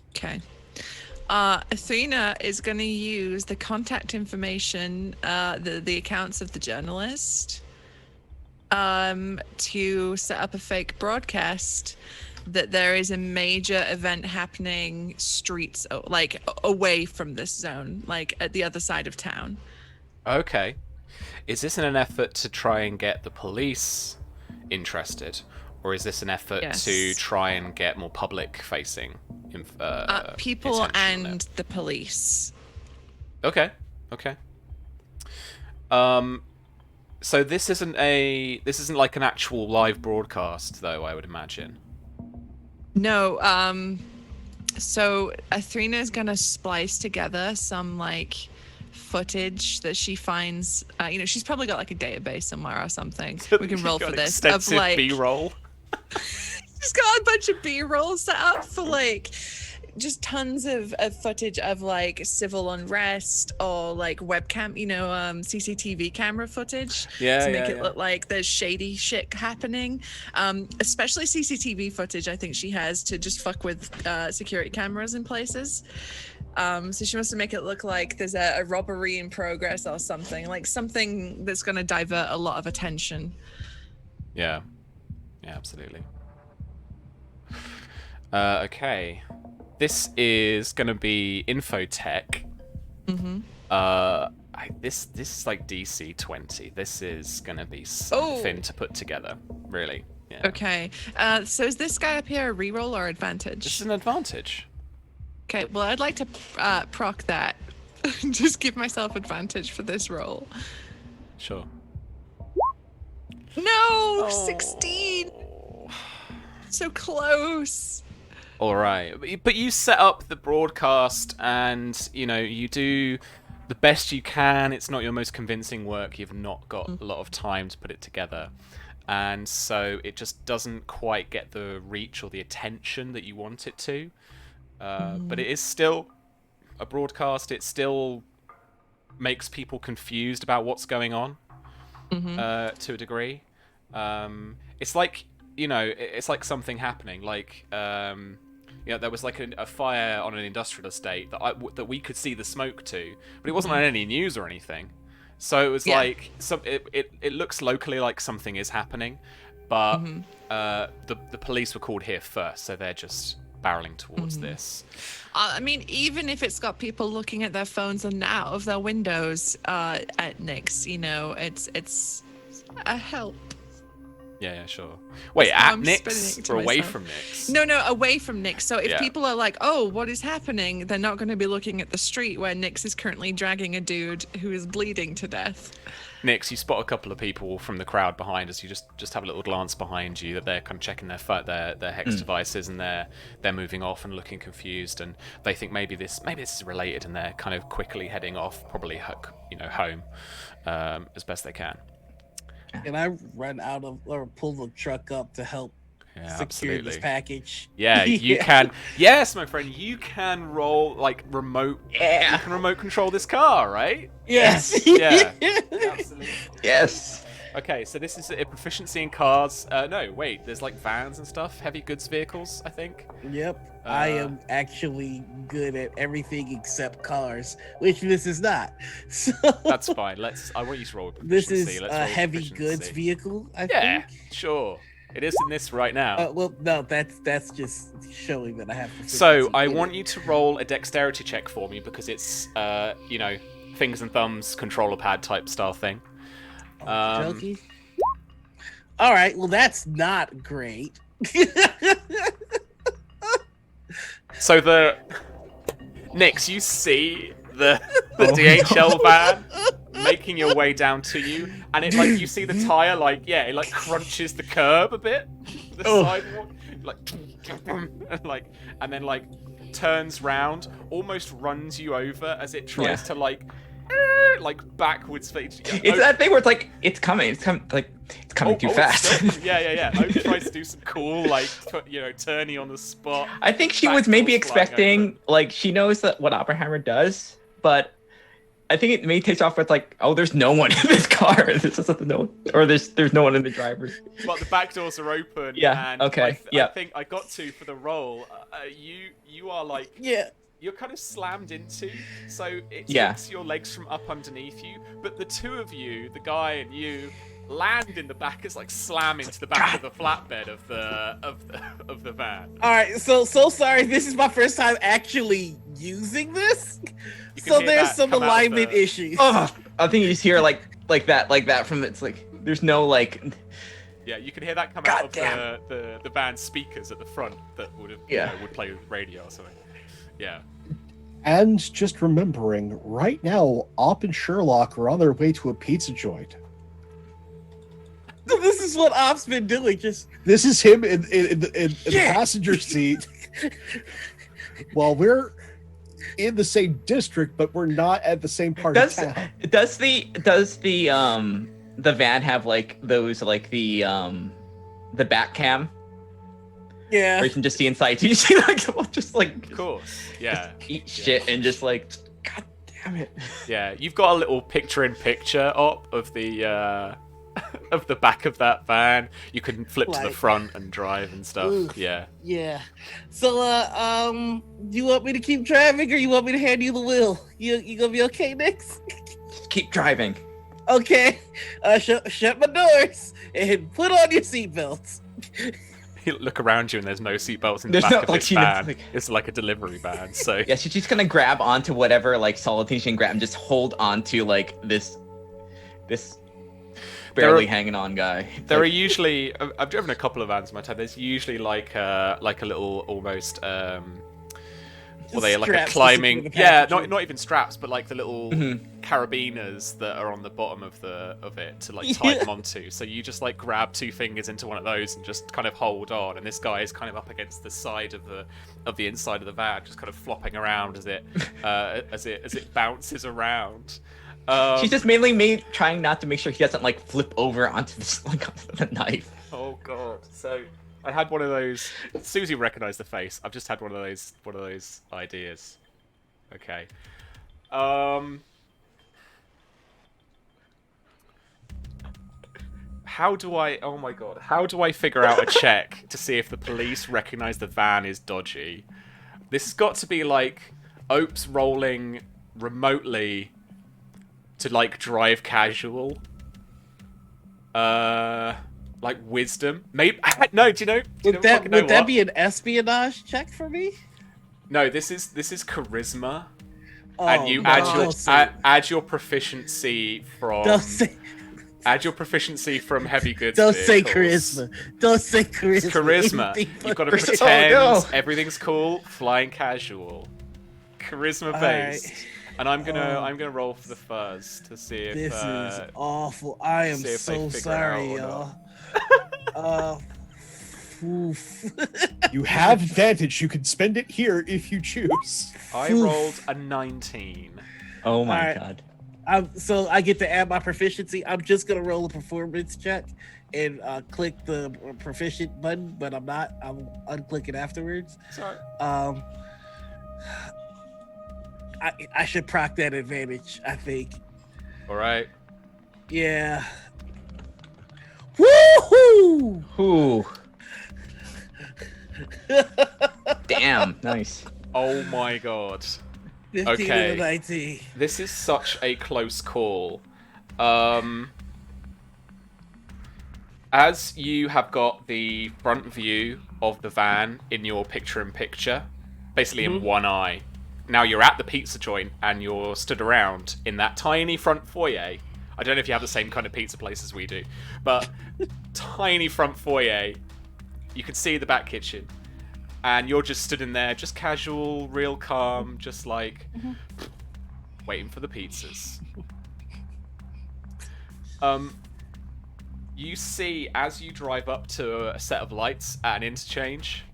Okay. Athrena is going to use the contact information, the accounts of the journalist, to set up a fake broadcast that there is a major event happening streets, like away from this zone, like at the other side of town.
Okay. Is this in an effort to try and get the police interested, or is this an effort to try and get more public-facing
people and the police?
Okay. So this isn't like an actual live broadcast, though, I would imagine.
No. So Athrena is gonna splice together some like footage that she finds. She's probably got like a database somewhere or something. We can roll for this.
Extensive B-roll.
She's got a bunch of B-roll set up for like just tons of footage of like civil unrest or like webcam, CCTV camera footage to make it look like there's shady shit happening. Especially CCTV footage, I think she has to just fuck with security cameras in places. So she wants to make it look like there's a robbery in progress or something, like something that's going to divert a lot of attention.
Yeah, absolutely. Okay. This is going to be infotech. This is like DC 20. This is going to be something to put together, really. Yeah.
Okay. So is this guy up here a reroll or advantage?
This is an advantage.
Okay, well, I'd like to proc that. Just give myself advantage for this roll.
Sure.
No! 16! So close.
All right, but you set up the broadcast, and you do the best you can. It's not your most convincing work. You've not got a lot of time to put it together. And so it just doesn't quite get the reach or the attention that you want it to. But it is still a broadcast. It still makes people confused about what's going on to a degree. It's like, it's like something happening. Like, there was like a fire on an industrial estate that we could see the smoke to, but it wasn't on any news or anything. So it was like it looks locally like something is happening, but the police were called here first, so they're just barreling towards this.
I mean, even if it's got people looking at their phones and out of their windows at Nick's, it's a help.
Yeah, sure. Wait, at Nick's or away from Nick's?
No, away from Nick's. So if people are like, oh, what is happening? They're not going to be looking at the street where Nick's is currently dragging a dude who is bleeding to death.
Nick's, you spot a couple of people from the crowd behind us. You just have a little glance behind you that they're kind of checking their hex devices, and they're moving off and looking confused, and they think maybe this is related, and they're kind of quickly heading off, probably home as best they can.
And I run out of or pull the truck up to help secure this package.
Yeah, you can. Yes, my friend, you can roll like remote. Yeah. You can remote control this car, right?
Yes.
Yeah. Absolutely.
Yes.
Okay, so this is a proficiency in cars. No, wait, there's like vans and stuff, heavy goods vehicles, I think.
Yep. I am actually good at everything except cars, which this is not. So
that's fine. I want you to roll
proficiency.
This
is a heavy goods vehicle, I think.
Yeah, sure. It is in this right now.
Well, no, that's just showing that I have proficiency.
So I want you to roll a dexterity check for me because it's fingers and thumbs controller pad type style thing.
Jokey. All right, well that's not great.
So Nix, you see the DHL van making your way down to you, and it you see the tire it crunches the curb a bit, the sidewalk, and then turns round, almost runs you over as it tries to backwards.
It's that thing where it's coming too fast.
Yeah. Oak tries to do some cool turny on the spot.
I think she was maybe expecting she knows that what Oppenheimer does, but I think it maybe takes off with there's no one in this car. There's no one in the driver's.
But the back doors are open.
Yeah.
And
okay.
I think I got to for the roll. You are you're kind of slammed into, so it takes your legs from up underneath you. But the two of you, the guy and you, land in the back. It's slam into the back of the flatbed of the van.
All right, so sorry. This is my first time actually using this, so there's some alignment issues.
Oh, I think you just hear like that from it's there's no
Yeah, you can hear that come out of the band's speakers at the front that would play with radio or something. Yeah.
And just remembering, right now, Op and Sherlock are on their way to a pizza joint.
So this is what Op's been doing.
This is him in the passenger seat. While we're in the same district, but we're not at the same part of town.
Does the van have those the back cam?
Yeah.
Where you can just see inside. You see
Of course. Yeah.
Eat shit and just God damn it.
Yeah, you've got a little picture-in-picture op of the of the back of that van. You can flip to the front and drive and stuff.
Oof.
Yeah.
Yeah. So do you want me to keep driving or you want me to hand you the wheel? You gonna be okay, Nix?
Just keep driving.
Okay. Shut my doors and put on your seatbelts.
You look around you and there's no seatbelts in the back of this van. It's like a delivery van, so...
Yeah, she's just gonna grab onto whatever, solid thing she can grab and just hold onto, this barely hanging on guy.
There are usually... I've driven a couple of vans in my time. There's usually, a little, almost, Or they like a
Straps to
climbing,
secure the
yeah,
package.
not even straps, but like the little carabiners that are on the bottom of it to like tie them onto. So you just like grab 2 fingers into one of those and just kind of hold on. And this guy is kind of up against the side of the inside of the van, just kind of flopping around as it bounces around.
She's just mainly me trying not to make sure he doesn't like flip over onto the knife.
Oh god! So I had one of those. Susie recognised the face. I've just had one of those ideas. Okay. How do I? Oh my god! How do I figure out a check to see if the police recognise the van is dodgy? This has got to be like Opes rolling remotely to like drive casual. Like wisdom, maybe. No, do you know?
Would that be an espionage check for me?
No, this is charisma,
Oh,
and you
no.
add your proficiency from heavy goods.
Don't say
vehicles.
charisma. Don't say charisma.
It's charisma.
Anything
You've got to
but-
pretend
no.
everything's cool, flying casual, charisma based.
Alright.
And I'm gonna roll for the fuzz to see if
This is awful. I am
see if they
so
figure it
sorry,
out
y'all. Oof.
You have advantage. You can spend it here if you choose.
I rolled a 19.
Oh my
Alright.
god.
So I get to add my proficiency. I'm just gonna roll a performance check and click the proficient button, but I'm not. I'll unclick it afterwards.
Sorry.
I should proc that advantage, I think.
All right.
Yeah. Woohoo!
Ooh. Damn. Nice.
Oh my god.
15
Okay.
and a 19.
This is such a close call. As you have got the front view of the van in your picture-in-picture, basically in one eye. Now you're at the pizza joint and you're stood around in that tiny front foyer. I don't know if you have the same kind of pizza place as we do, but tiny front foyer. You can see the back kitchen. And you're just stood in there, just casual, real calm, just like waiting for the pizzas. You see, as you drive up to a set of lights at an interchange,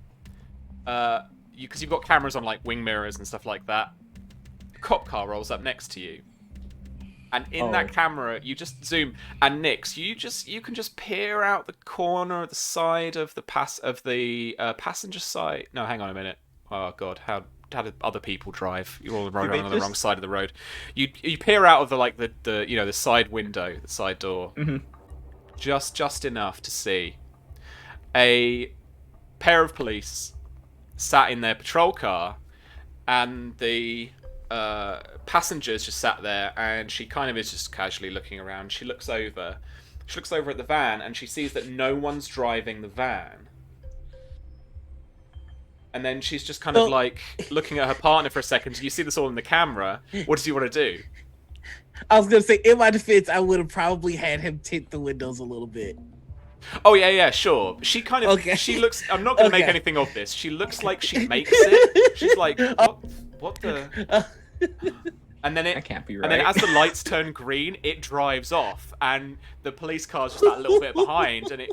because you've got cameras on like wing mirrors and stuff like that, a cop car rolls up next to you. And in that camera, you just zoom. And Nix, you can just peer out the corner, the side of the passenger side. No, hang on a minute. Oh god, how did other people drive? You're all running on the wrong side of the road. You peer out of the side window, the side door, just enough to see a pair of police sat in their patrol car, and the passengers just sat there, and she kind of is just casually looking around. She looks over at the van, and she sees that no one's driving the van. And then she's just kind of like looking at her partner for a second. You see this all in the camera. What does he want to do?
I was gonna say, in my defense, I would have probably had him tint the windows a little bit.
Oh yeah, sure. She kind of she looks. I'm not gonna make anything of this. She looks like she makes it. She's like, what the? And then
That can't be right.
And then as the lights turn green, it drives off, and the police car's just that little bit behind, and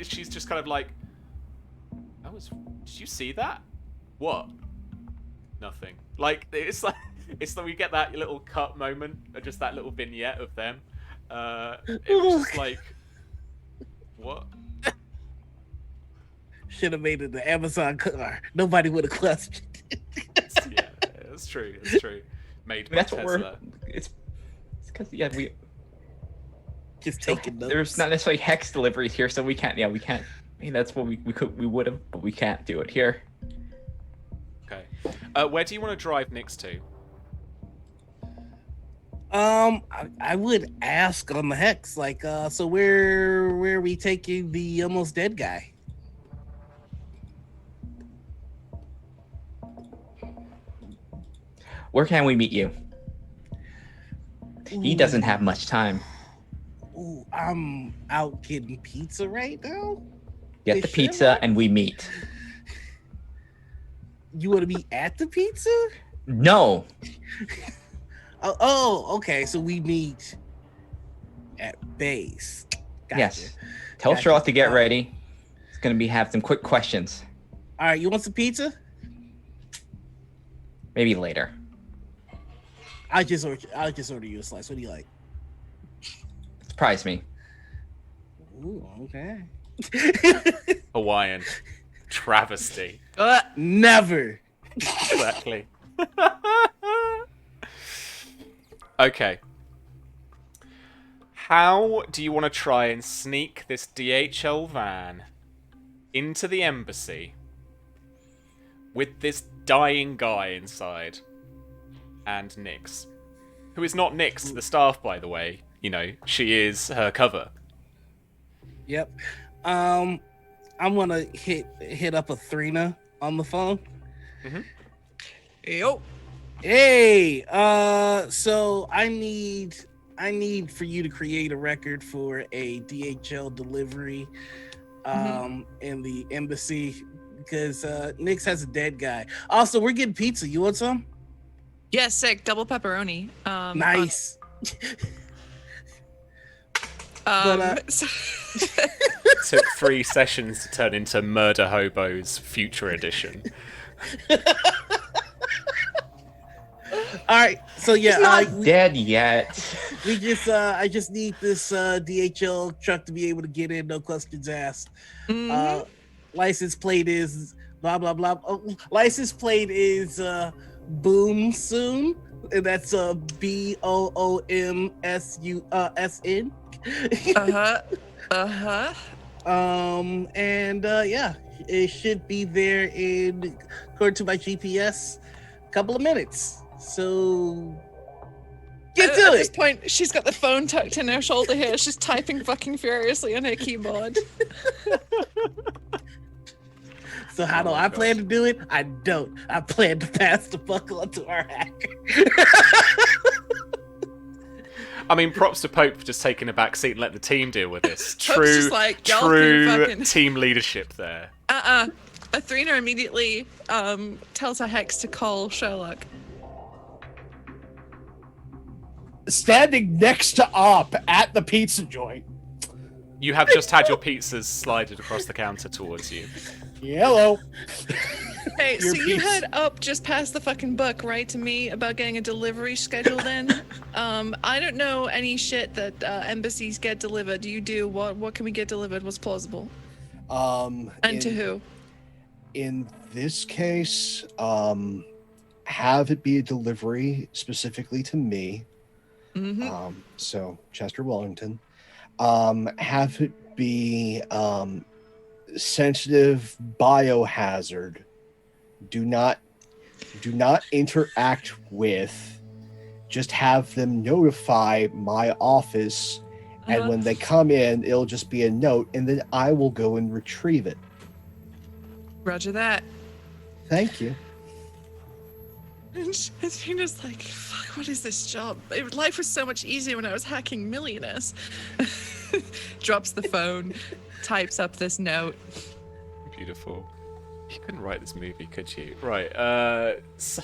she's just kind of like, did you see that? What? Nothing. Like it's like we get that little cut moment, or just that little vignette of them. It was just like, what?
Should have made it the Amazon car. Nobody would have questioned it.
Yeah, that's true. That's true. Made by
That's
Tesla.
what we're. It's because we.
Just taking notes.
There's not necessarily hex deliveries here, so we can't. Yeah, we can't. I mean, that's what we would have, but we can't do it here.
Okay. Where do you want to drive next to?
I would ask on the hex, like, so where are we taking the almost dead guy?
Where can we meet you? He doesn't have much time.
Ooh, I'm out getting pizza right now.
Get
They
the
should
pizza
have.
and we meet.
You want to be at the pizza?
No.
Okay. So we meet at base. Gotcha.
Yes. Tell
Gotcha.
Charlotte to get ready. It's gonna have some quick questions.
All right. You want some pizza?
Maybe later.
I'll just order you a slice. What do you like?
Surprise me.
Ooh, okay.
Hawaiian. Travesty.
Never.
Exactly. Okay. How do you want to try and sneak this DHL van into the embassy with this dying guy inside and Nyx? Who is not Nyx to the staff, by the way. You know, she is her cover.
Yep. I'm gonna hit up Athrena on the phone.
Mm-hmm.
Yo.
Hey, so I need for you to create a record for a DHL delivery in the embassy because Nyx has a dead guy. Also, we're getting pizza. You want some?
Yeah, sick. Double pepperoni.
Nice.
Took 3 sessions to turn into Murder Hobos Future Edition.
All right, so yeah,
He's not dead yet.
we just I just need this DHL truck to be able to get in, no questions asked. License plate is blah blah blah. License plate is Boom Soon, and that's BOOMSUSN. And yeah, it should be there in, according to my GPS, a couple of minutes. So get to
At
it.
this point, she's got the phone tucked in her shoulder here. She's typing fucking furiously on her keyboard.
So how do I plan to do it? I don't. I plan to pass the buck on to our hacker.
I mean, props to Pope for just taking a back seat and let the team deal with this.
Pope's just like, y'all
true
can fucking-
team leadership there.
Athrena immediately tells her Hex to call Sherlock.
Standing next to Op at the pizza joint.
You have just had your pizzas slided across the counter towards you.
Hello.
Hey,
Your
so you
piece.
heard Up just pass the fucking book, right, to me about getting a delivery scheduled in? I don't know any shit that embassies get delivered. Do you do? What can we get delivered? What's plausible? And to who?
In this case, have it be a delivery specifically to me. So Chester Wellington. Have it be sensitive biohazard. Do not interact with. Just have them notify my office, and when they come in, it'll just be a note, and then I will go and retrieve it.
Roger that.
Thank you.
And Trina's like, fuck, what is this job? Life was so much easier when I was hacking millionaires. Drops the phone, types up this note.
Beautiful. You couldn't write this movie, could you? Right. So,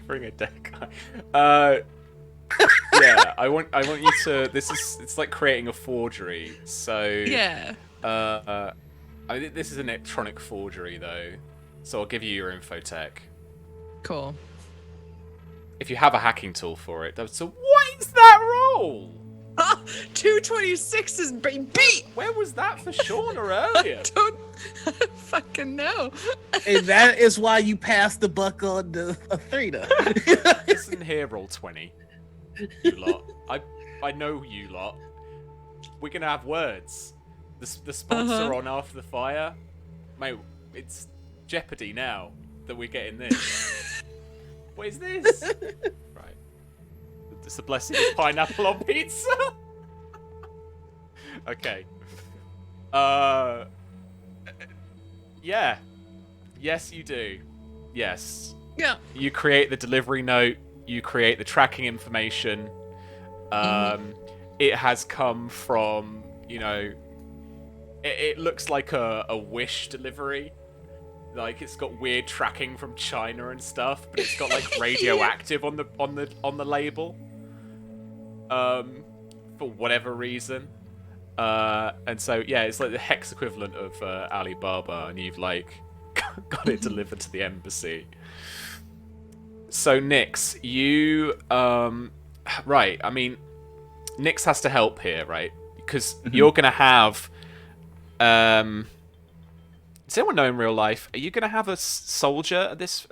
bring a dead guy. Yeah. I want you to. It's like creating a forgery. So.
Yeah.
This is an electronic forgery though, so I'll give you your infotech.
Cool.
If you have a hacking tool for it. So what is that roll?
226 is beat.
Where was that for Shauna earlier?
I don't fucking know.
And that is why you passed the buck on to Athrena.
Listen here, roll 20. You lot. I know you lot. We're gonna have words. The sponsor on After the Fire. Mate, it's Jeopardy now that we're getting this. What is this? Right. It's the blessing of pineapple on pizza. Okay. Yeah. Yes, you do. Yes.
Yeah.
You create the delivery note. You create the tracking information. It has come from, it looks like a Wish delivery. like it's got weird tracking from China and stuff, but it's got like radioactive on the label. For whatever reason. And so yeah, it's like the hex equivalent of Alibaba, and you've like got it delivered to the embassy. So Nyx, you right, I mean Nyx has to help here, right? Because you're gonna have does anyone know in real life? Are you going to have a soldier at this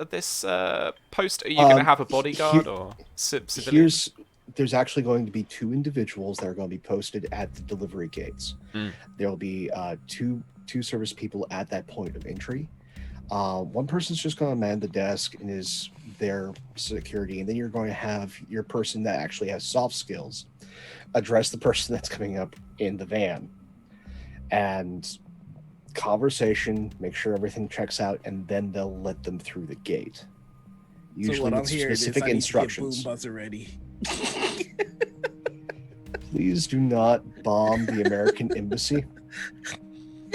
post? Are you going to have a bodyguard or civilian?
There's actually going to be 2 individuals that are going to be posted at the delivery gates. There will be two service people at that point of entry. One person's just going to man the desk and is their security, and then you're going to have your person that actually has soft skills address the person that's coming up in the van, and conversation, make sure everything checks out, and then they'll let them through the gate. Usually with specific instructions.
Boom buzzer ready.
Please do not bomb the American embassy.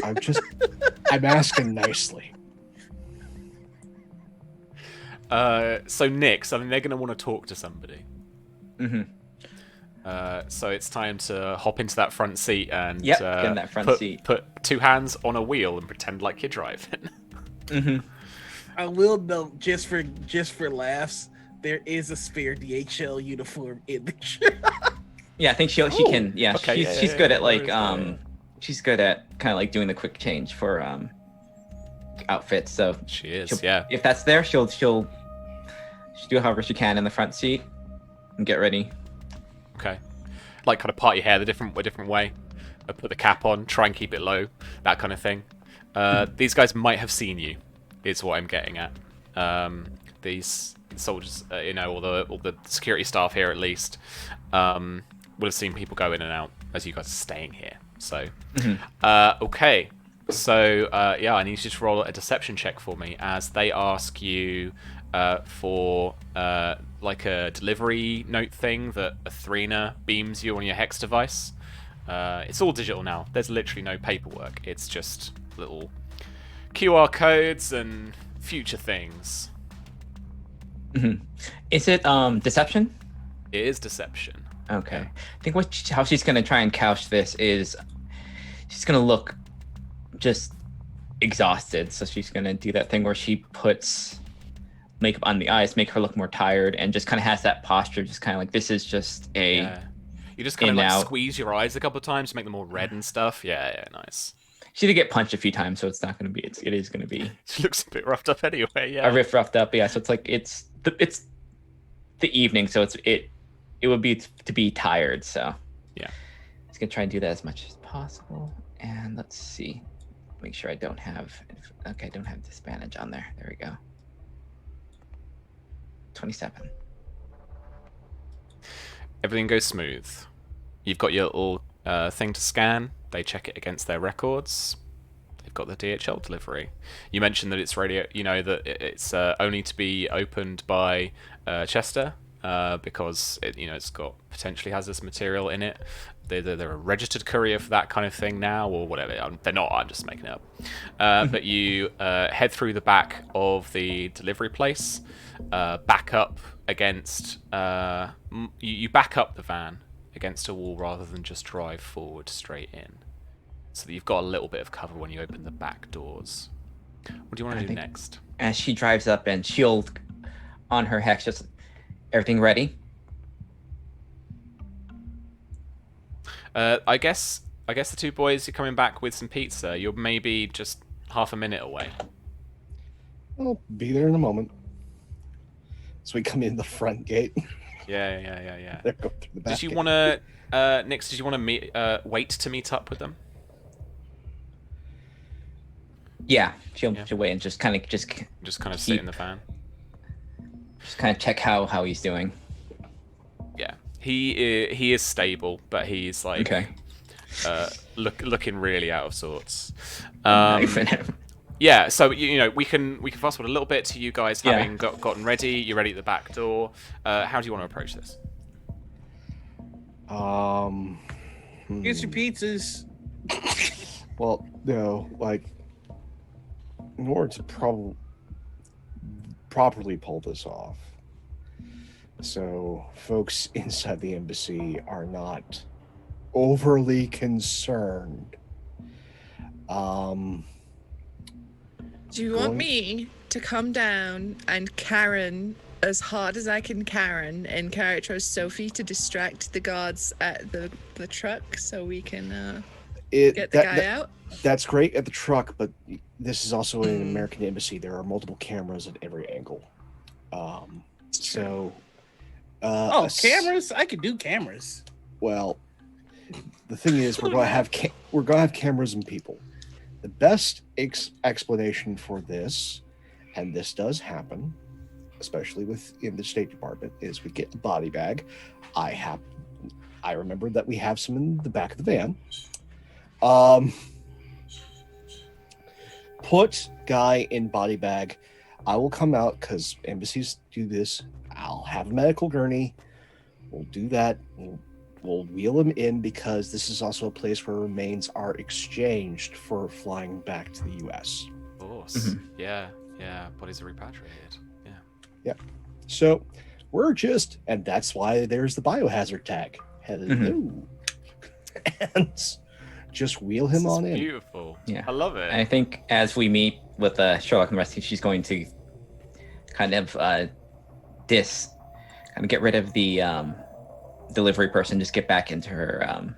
I'm asking nicely.
So Nyx, I mean, they're going to want to talk to somebody. So it's time to hop into that front seat and
get in that front seat.
Put 2 hands on a wheel and pretend like you're driving.
I will note, just for laughs, there is a spare DHL uniform in the truck.
Yeah, I think she can. Yeah,
okay,
she's good at like she's good at kind of like doing the quick change for outfits. So
she is. Yeah.
If that's there, she'll do however she can in the front seat and get ready.
Okay. Like kind of part your hair a different way. Put the cap on, try and keep it low, that kind of thing. These guys might have seen you, is what I'm getting at. These soldiers, all the security staff here at least, would have seen people go in and out as you guys are staying here. So, okay. So, I need you to roll a deception check for me as they ask you for like a delivery note thing that Athrena beams you on your hex device. It's all digital now. There's literally no paperwork. It's just little QR codes and future things.
Is it deception?
It is deception.
Okay. Yeah. I think how she's going to try and couch this is she's going to look just exhausted. So she's going to do that thing where she puts makeup on the eyes, make her look more tired, and just kind of has that posture, just kind of like, this is just a...
Yeah. You just kind of like squeeze your eyes a couple of times to make them more red and stuff. Yeah, nice.
She did get punched a few times, so it's not going to be... It is going to be...
She looks a bit roughed up anyway, yeah.
A bit roughed up, yeah. So it's like, it's the evening, so it would be to be tired, so...
Yeah.
Just going to try and do that as much as possible. And let's see. Make sure I don't have... Okay, I don't have disadvantage on there. There we go. 27.
Everything goes smooth. You've got your little thing to scan. They check it against their records. They've got the DHL delivery. You mentioned that it's that it's only to be opened by Chester because it's got potentially hazardous material in it. They're a registered courier for that kind of thing now, or whatever. They're not. I'm just making it up. But you head through the back of the delivery place, back up against. You back up the van against a wall rather than just drive forward straight in, so that you've got a little bit of cover when you open the back doors. What do you want to do next?
As she drives up and she'll, on her hex, just everything ready.
I guess the 2 boys are coming back with some pizza. You're maybe just half a minute away.
I'll be there in a moment. So we come in the front gate.
Yeah.
They're going through the back.
Did you want to, Nyx? Did you want to wait to meet up with them?
Yeah, she'll wait and just kind of
sit in the van.
Just kind of check how he's doing.
Yeah, he is stable, but he's like looking really out of sorts. Yeah, so we can fast forward a little bit to you guys having gotten ready. You're ready at the back door. How do you want to approach this?
Get your pizzas.
Well, no, like in order to properly pull this off, so folks inside the embassy are not overly concerned.
Do you want me to come down and Karen as hard as I can Karen in character as Sophie to distract the guards at the truck so we can get the guy out?
That's great at the truck, but this is also an American embassy. There are multiple cameras at every angle.
Cameras? I could do cameras.
Well, the thing is, we're going to have cameras and people. The best explanation for this, and this does happen, especially within the State Department, is we get the body bag. I remember that we have some in the back of the van. Put guy in body bag. I will come out because embassies do this. I'll have a medical gurney. We'll do that. We'll wheel him in because this is also a place where remains are exchanged for flying back to the U.S.
Of course. Yeah. Bodies are repatriated.
Yeah. So we're just, and that's why there's the biohazard tag. Hello. And just wheel him on in.
Beautiful.
Yeah.
I love it.
And I think as we meet with Sherlock and the rest, she's going to kind of get rid of the delivery person, just get back into her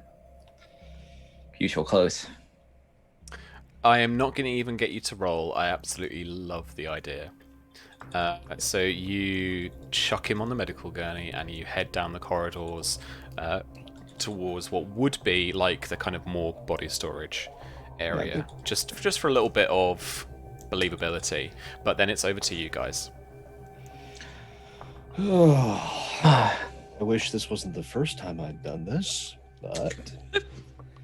usual clothes.
I am not going to even get you to roll. I absolutely love the idea. So you chuck him on the medical gurney and you head down the corridors towards what would be like the kind of more body storage area, just for a little bit of believability. But then it's over to you guys.
I wish this wasn't the first time I'd done this, but...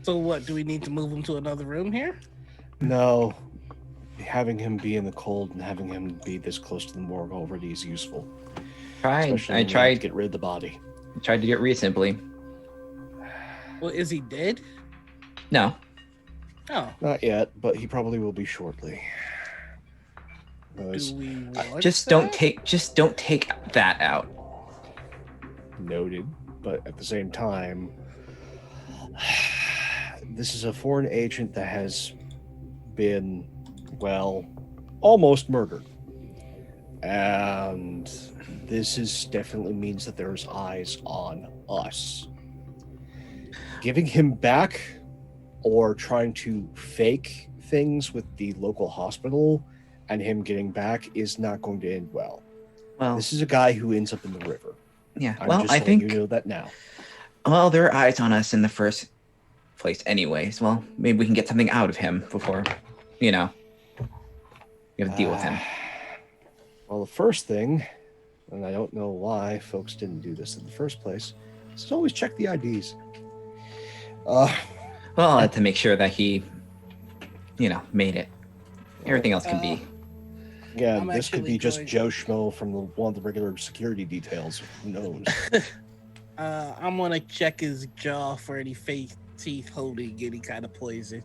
So what, do we need to move him to another room here?
No. Having him be in the cold and having him be this close to the morgue already is useful.
I tried
to get rid of the body.
I tried to do it recently.
Well, is he dead?
No.
Oh.
Not yet, but he probably will be shortly.
Do we want
Just
that?
don't take that out.
Noted, but at the same time, this is a foreign agent that has been, well, almost murdered. And this definitely means that there's eyes on us. Giving him back or trying to fake things with the local hospital and him getting back is not going to end well.
Well,
this is a guy who ends up in the river.
Yeah,
I'm
well,
just
I
letting
think
you know that now.
Well, there are eyes on us in the first place anyways. Well, maybe we can get something out of him before, we have to deal with him.
Well, the first thing, and I don't know why folks didn't do this in the first place, is always check the IDs.
Well, I'll have to make sure that he, made it. Everything else can be.
Yeah,
I'm
this could
actually
be just
going-
Joe Schmo from one of the regular security details. Who knows?
I'm gonna check his jaw for any fake teeth holding any kind of poison.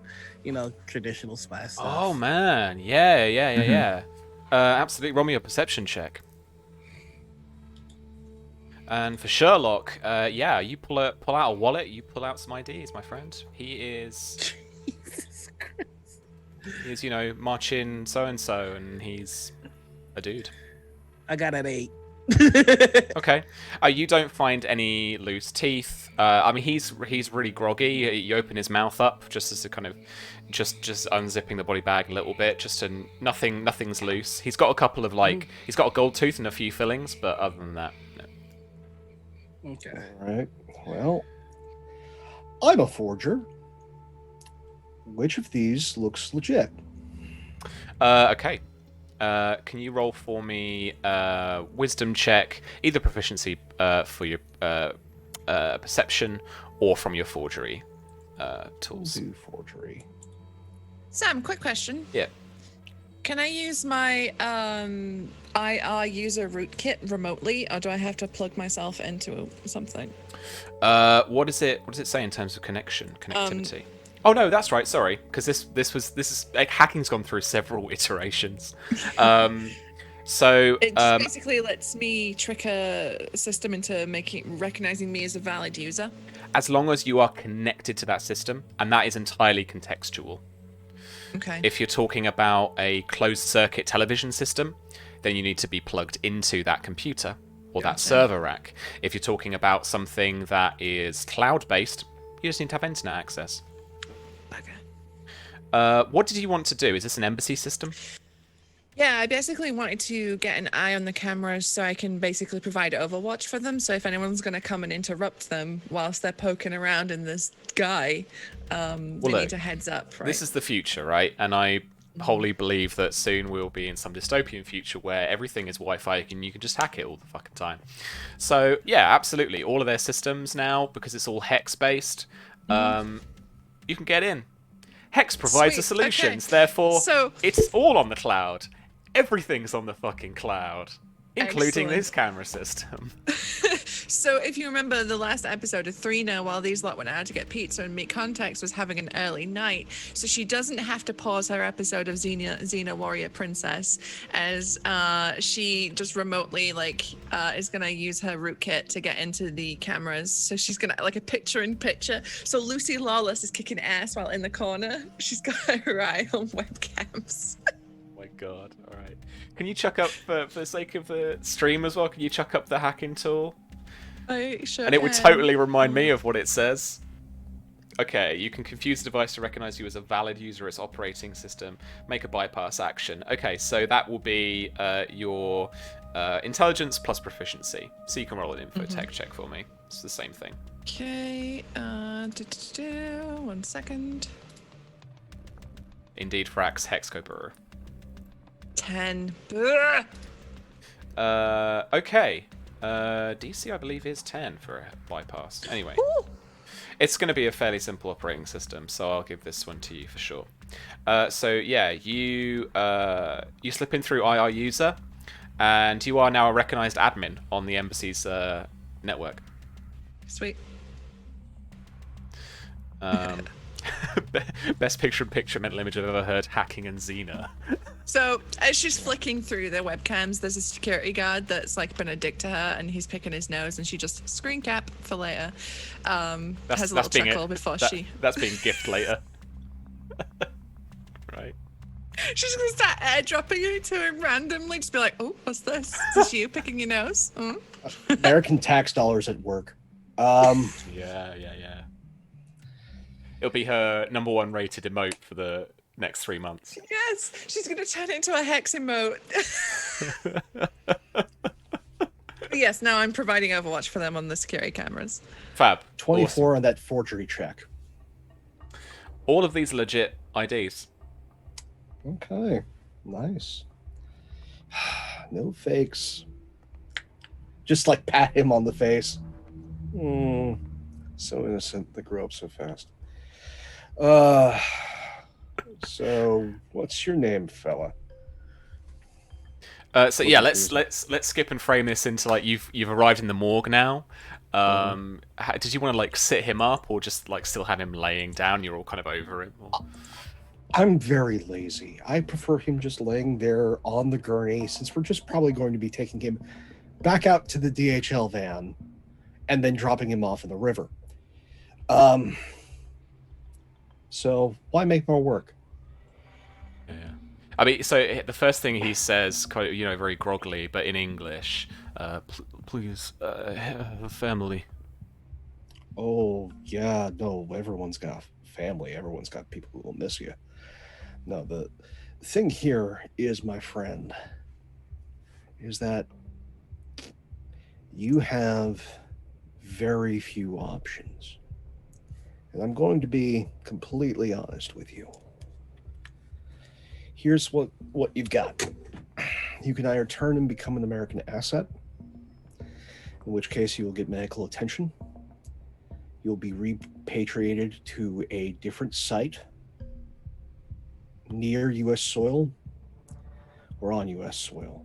Traditional spy stuff.
Oh man, yeah. Absolutely, roll me a perception check. And for Sherlock, you pull out a wallet, you pull out some IDs, my friend. He is,
Jesus Christ.
marching so and so, and he's a dude.
I got an 8.
Okay. You don't find any loose teeth. He's really groggy. You open his mouth up just as a kind of just unzipping the body bag a little bit, just to nothing's loose. He's got a couple of he's got a gold tooth and a few fillings, but other than that, no.
Okay.
All right. Well, I'm a forger. Which of these looks legit?
Okay. Can you roll for me wisdom check, either proficiency for your perception or from your forgery tools?
Do forgery.
Sam, quick question.
Yeah.
Can I use my IR user rootkit remotely, or do I have to plug myself into something?
What does it say in terms of connectivity? Oh no, that's right. Sorry, because this is like, hacking's gone through several iterations. So
It just basically lets me trick a system into recognizing me as a valid user.
as long as you are connected to that system, and that is entirely contextual.
Okay.
If you're talking about a closed circuit television system, then you need to be plugged into that computer or that
Gotcha.
server rack. If you're talking about something that is cloud-based, you just need to have internet access.
Okay.
What did you want to do? Is this an embassy system?
Yeah, I basically wanted to get an eye on the cameras so I can basically provide overwatch for them. So if anyone's going to come and interrupt them whilst they're poking around in the sky, they need a heads up, right?
This is the future, right? And I wholly believe that soon we'll be in some dystopian future where everything is Wi-Fi and you can just hack it all the fucking time. So yeah, absolutely. All of their systems now, because it's all hex-based, you can get in. Hex provides the
Sweet,
solutions,
okay.
therefore
So-
it's all on the cloud. Everything's on the fucking cloud, including
Excellent.
this camera system.
So if you remember the last episode of 3 now, while these lot went out to get pizza and Meet Context was having an early night, so she doesn't have to pause her episode of Xena Warrior Princess, as she just remotely is gonna use her rootkit to get into the cameras. So she's gonna like a picture-in-picture. So Lucy Lawless is kicking ass while in the corner. She's got her eye on webcams.
Oh my god, alright. Can you chuck up, for the sake of the stream as well, can you chuck up the hacking tool?
I sure
And it would
can.
totally remind me of what it says. Okay, you can confuse the device to recognize you as a valid user of its operating system. Make a bypass action. Okay, so that will be your intelligence plus proficiency. So you can roll an info tech check for me. It's the same thing.
Okay, 1 second.
Indeed, Frax, Hexcoperer.
10. Ugh.
Okay. DC, I believe, is 10 for a bypass. Anyway.
Ooh.
It's going to be a fairly simple operating system, so I'll give this one to you for sure. So yeah, you slip in through IR user, and you are now a recognized admin on the embassy's network.
Sweet.
Best picture-in-picture mental image I've ever heard: hacking and Xena.
So as she's flicking through the webcams, there's a security guard that's like been a dick to her, and he's picking his nose, and she just screen cap for later. Has a little chuckle before she.
That's being gift later. Right.
She's gonna start airdropping it to him randomly, just be like, "Oh, what's this? Is this you picking your nose?"
American tax dollars at work.
Yeah. It'll be her #1 rated emote for the next 3 months.
Yes, she's gonna turn it into a hex emote. Yes, now I'm providing Overwatch for them on the security cameras.
Fab.
24
Awesome.
on that forgery check.
All of these legit IDs.
Okay, nice. No fakes. Just like pat him on the face. So innocent. They grow up so fast. So what's your name, fella?
So yeah, let's skip and frame this into like you've arrived in the morgue now. Did you want to like sit him up or just like still have him laying down? You're all kind of over him. Or...
I'm very lazy. I prefer him just laying there on the gurney, since we're just probably going to be taking him back out to the DHL van and then dropping him off in the river. So why make more work?
Yeah. I mean, so the first thing he says, quite, very groggily, but in English, please, family.
Oh, yeah, no, everyone's got family. Everyone's got people who will miss you. No, the thing here is, my friend, is that you have very few options. And I'm going to be completely honest with you. Here's what you've got. You can either turn and become an American asset, in which case you will get medical attention. You'll be repatriated to a different site near U.S. soil or on U.S. soil.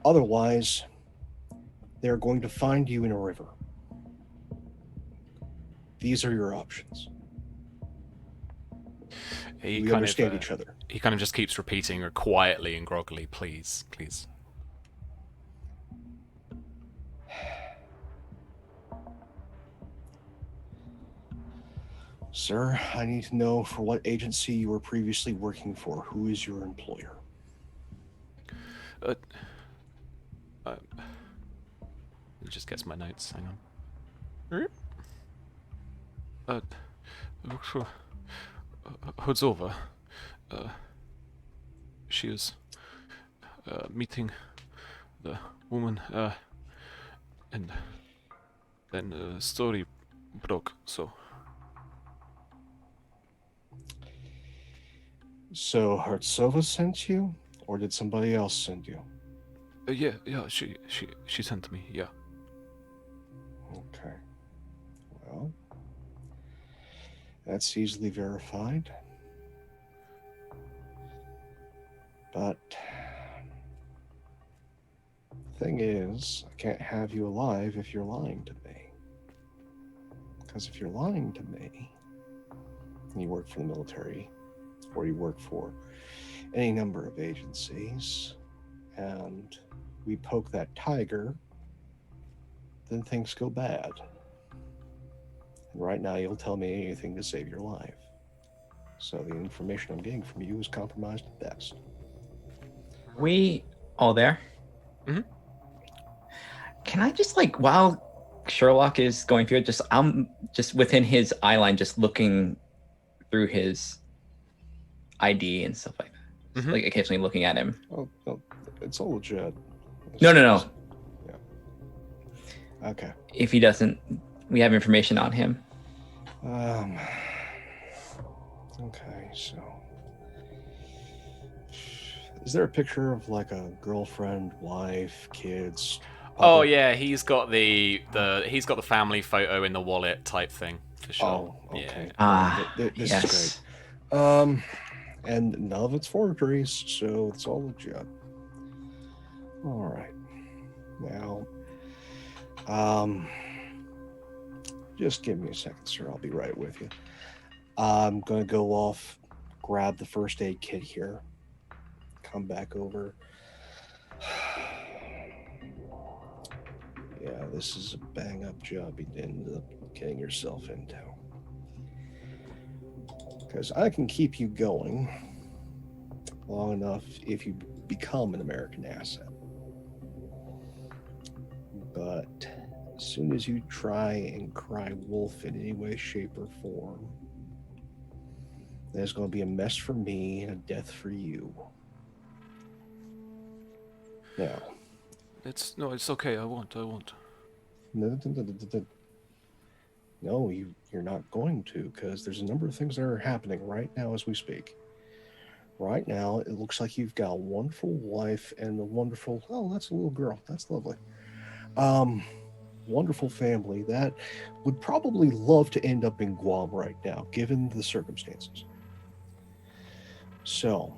Otherwise, they're going to find you in a river. these are your options.
He
We
kind
understand
of,
each other.
He kind of just keeps repeating quietly and groggily, please, please.
Sir, I need to know for what agency you were previously working for. Who is your employer?
It just gets my notes. Hang on. Hodzova. She is meeting the woman, and then the story broke.
So Hartsova sent you, or did somebody else send you?
Yeah, she sent me. Yeah.
Okay. Well, that's easily verified. But the thing is, I can't have you alive if you're lying to me. Because if you're lying to me, and you work for the military, or you work for any number of agencies, and we poke that tiger, then things go bad. And right now, you'll tell me anything to save your life. So the information I'm getting from you is compromised at best.
We all there?
Mhm.
Can I just while Sherlock is going through it, I'm just within his eye line, just looking through his ID and stuff like that. Just,
Mhm.
occasionally looking at him.
Oh, it's all legit.
No.
Yeah. Okay.
If he doesn't, we have information on him.
Okay, so is there a picture of a girlfriend, wife, kids?
Oh
puppet?
yeah, he's got the family photo in the wallet type thing for sure.
Oh, okay.
Yeah.
This
Yes.
is great. And none of it's forgeries, so it's all legit. All right. Now, just give me a second, sir. I'll be right with you. I'm gonna go off, grab the first aid kit here, come back over. Yeah, this is a bang up job you ended up getting yourself into. Because I can keep you going long enough if you become an American asset. But as soon as you try and cry wolf in any way, shape, or form, there's going to be a mess for me and a death for you. Now,
It's okay. I won't.
no, you're not going to, because there's a number of things that are happening right now as we speak. Right now, it looks like you've got a wonderful wife and a wonderful, oh, that's a little girl. That's lovely. Wonderful family that would probably love to end up in Guam right now, given the circumstances. So,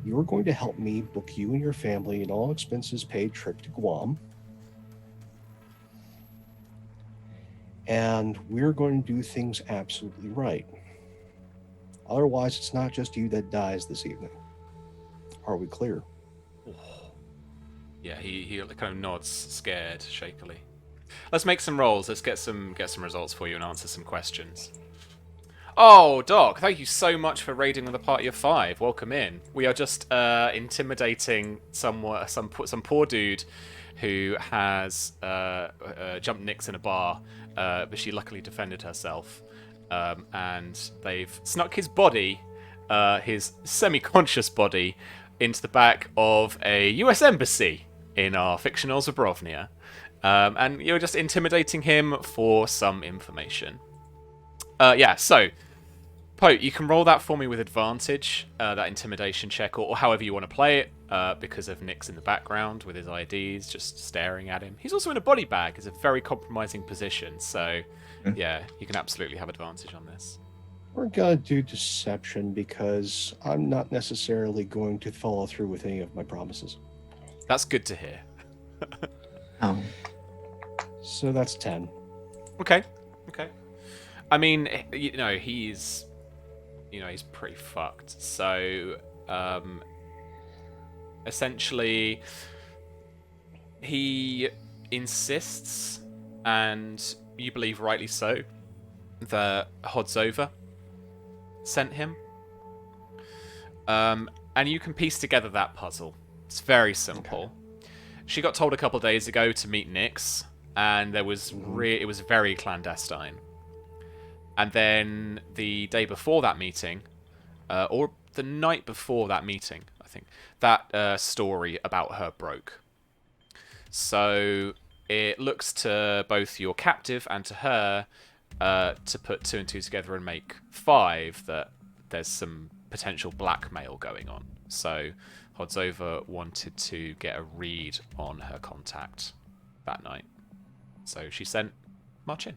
you're going to help me book you and your family an all expenses paid trip to Guam. And we're going to do things absolutely right. Otherwise, it's not just you that dies this evening. Are we clear?
Yeah, he kind of nods, scared, shakily. Let's make some rolls. Let's get some results for you and answer some questions. Oh, Doc, thank you so much for raiding with a party of 5. Welcome in. We are just intimidating some poor dude who has jumped Nix in a bar, but she luckily defended herself. And they've snuck his body, his semi-conscious body, into the back of a US embassy in our fictional Zabrovnia. And you're just intimidating him for some information. So, Poe, you can roll that for me with advantage, that intimidation check, or however you want to play it, because of Nick's in the background with his IDs, just staring at him. He's also in a body bag. It's a very compromising position, so yeah, you can absolutely have advantage on this.
We're going to do deception because I'm not necessarily going to follow through with any of my promises.
That's good to hear.
Oh.
So that's 10.
Okay. I mean, he's pretty fucked. So, essentially, he insists, and you believe rightly so, that Hodzova sent him. And you can piece together that puzzle. It's very simple. Okay. She got told a couple of days ago to meet Nyx, and it was very clandestine. And then the day before that meeting, or the night before that meeting, I think, that story about her broke. So it looks to both your captive and to her to put 2 and 2 together and make 5 that there's some potential blackmail going on. So Hodzova wanted to get a read on her contact that night. So she sent Marcin,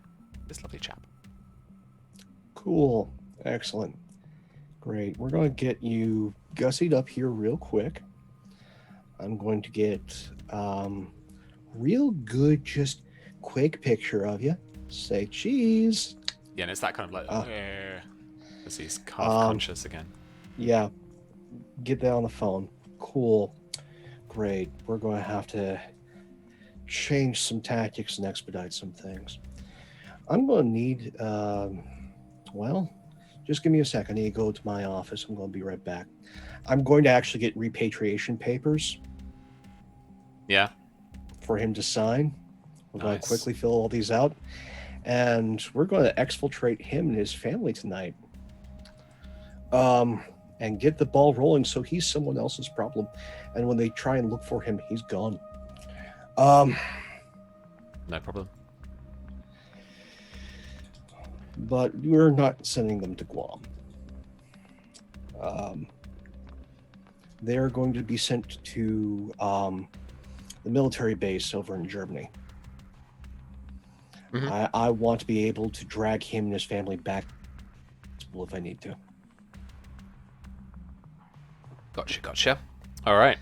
this lovely chap.
Cool. Excellent. Great. We're going to get you gussied up here real quick. I'm going to get real good, just quick picture of you. Say cheese.
Yeah, and it's that kind of like, as he's half conscious again.
Yeah. Get that on the phone. Cool. Great. We're going to have to change some tactics and expedite some things. I'm going to need, just give me a sec. I need to go to my office. I'm going to be right back. I'm going to actually get repatriation papers.
Yeah.
For him to sign. We're going to quickly fill all these out. And we're going to exfiltrate him and his family tonight. And get the ball rolling so he's someone else's problem. And when they try and look for him, he's gone.
No problem.
But we're not sending them to Guam. They're going to be sent to the military base over in Germany. Mm-hmm. I want to be able to drag him and his family back if I need to.
Gotcha. All right.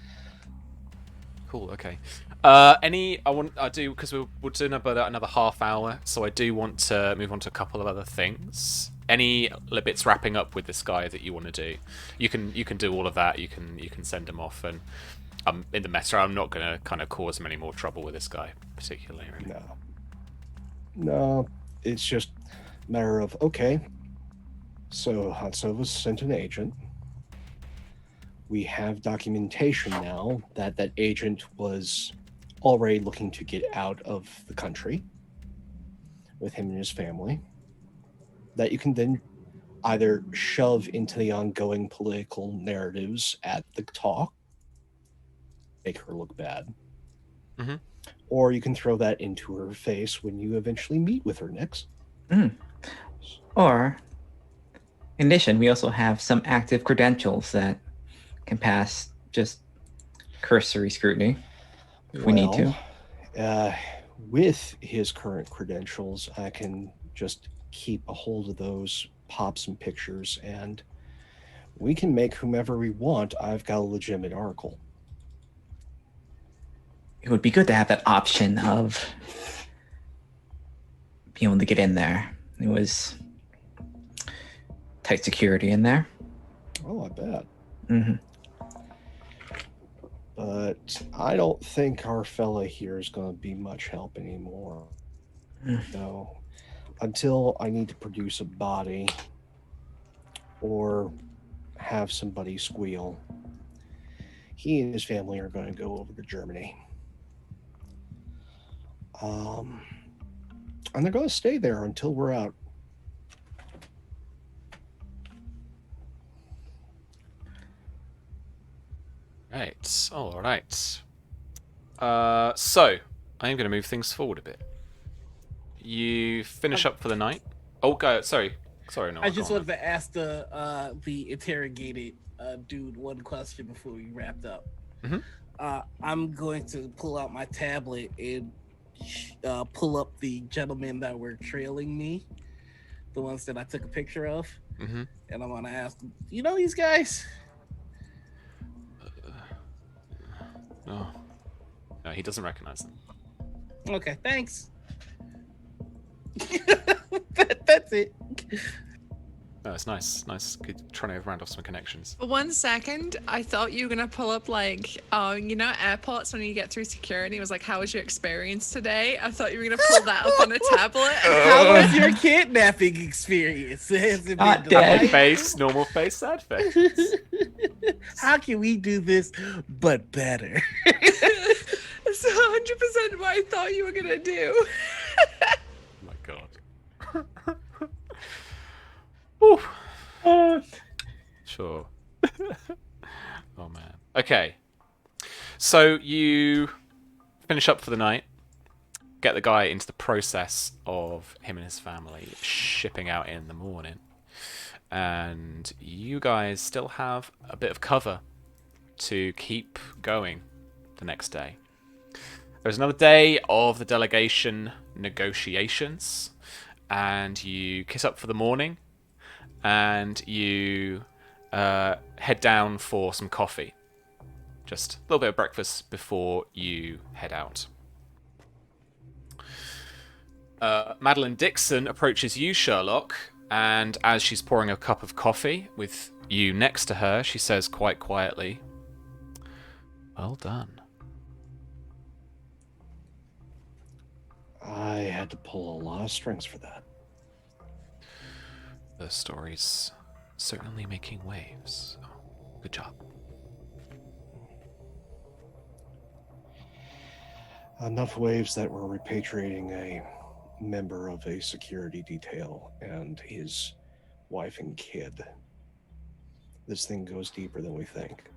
Cool. Okay. I do because we're doing about another half hour, so I do want to move on to a couple of other things. Any bits wrapping up with this guy that you want to do? You can do all of that. You can send him off, and in the meta, I'm not going to kind of cause him any more trouble with this guy particularly. Really.
No, it's just a matter of okay. So Hodzova sent an agent. We have documentation now that that agent was already looking to get out of the country with him and his family, that you can then either shove into the ongoing political narratives at the talk, make her look bad,
mm-hmm.
or you can throw that into her face when you eventually meet with her next.
Or, in addition, we also have some active credentials that can pass just cursory scrutiny if we need to.
With his current credentials, I can just keep a hold of those, pop some pictures, and we can make whomever we want. I've got a legitimate article.
It would be good to have that option of being able to get in there. It was tight security in there.
Oh, I bet.
Mm-hmm.
But I don't think our fella here is going to be much help anymore. No. Until I need to produce a body or have somebody squeal, he and his family are going to go over to Germany. And they're going to stay there until we're out.
Right. All right. So I am going to move things forward a bit. You finish up for the night. Oh, go. Sorry. No.
I just wanted to ask the interrogated dude one question before we wrapped up.
Mm-hmm.
I'm going to pull out my tablet and pull up the gentlemen that were trailing me, the ones that I took a picture of,
mm-hmm.
and I'm going to ask them, you know these guys?
No, he doesn't recognize them.
Okay, thanks. That's it.
Oh, it's nice. Nice. Good. Trying to round off some connections.
For 1 second, I thought you were gonna pull up like, airports when you get through security. It was like, "How was your experience today?" I thought you were gonna pull that up on a tablet.
How was your kidnapping experience? Has it
Not
been
dead.
Happy
delightful?
face, normal face, sad face.
How can we do this but better?
It's 100% what I thought you were gonna do.
Oh my god. Whew. Sure. Oh man. Okay. So you finish up for the night, get the guy into the process of him and his family shipping out in the morning, and you guys still have a bit of cover to keep going the next day. There's another day of the delegation negotiations, and you kiss up for the morning, and you head down for some coffee. Just a little bit of breakfast before you head out. Madeline Dixon approaches you, Sherlock, and as she's pouring a cup of coffee with you next to her, she says quite quietly, "Well done."
I had to pull a lot of strings for that.
The story's certainly making waves. Oh, good job.
Enough waves that we're repatriating a member of a security detail and his wife and kid. This thing goes deeper than we think.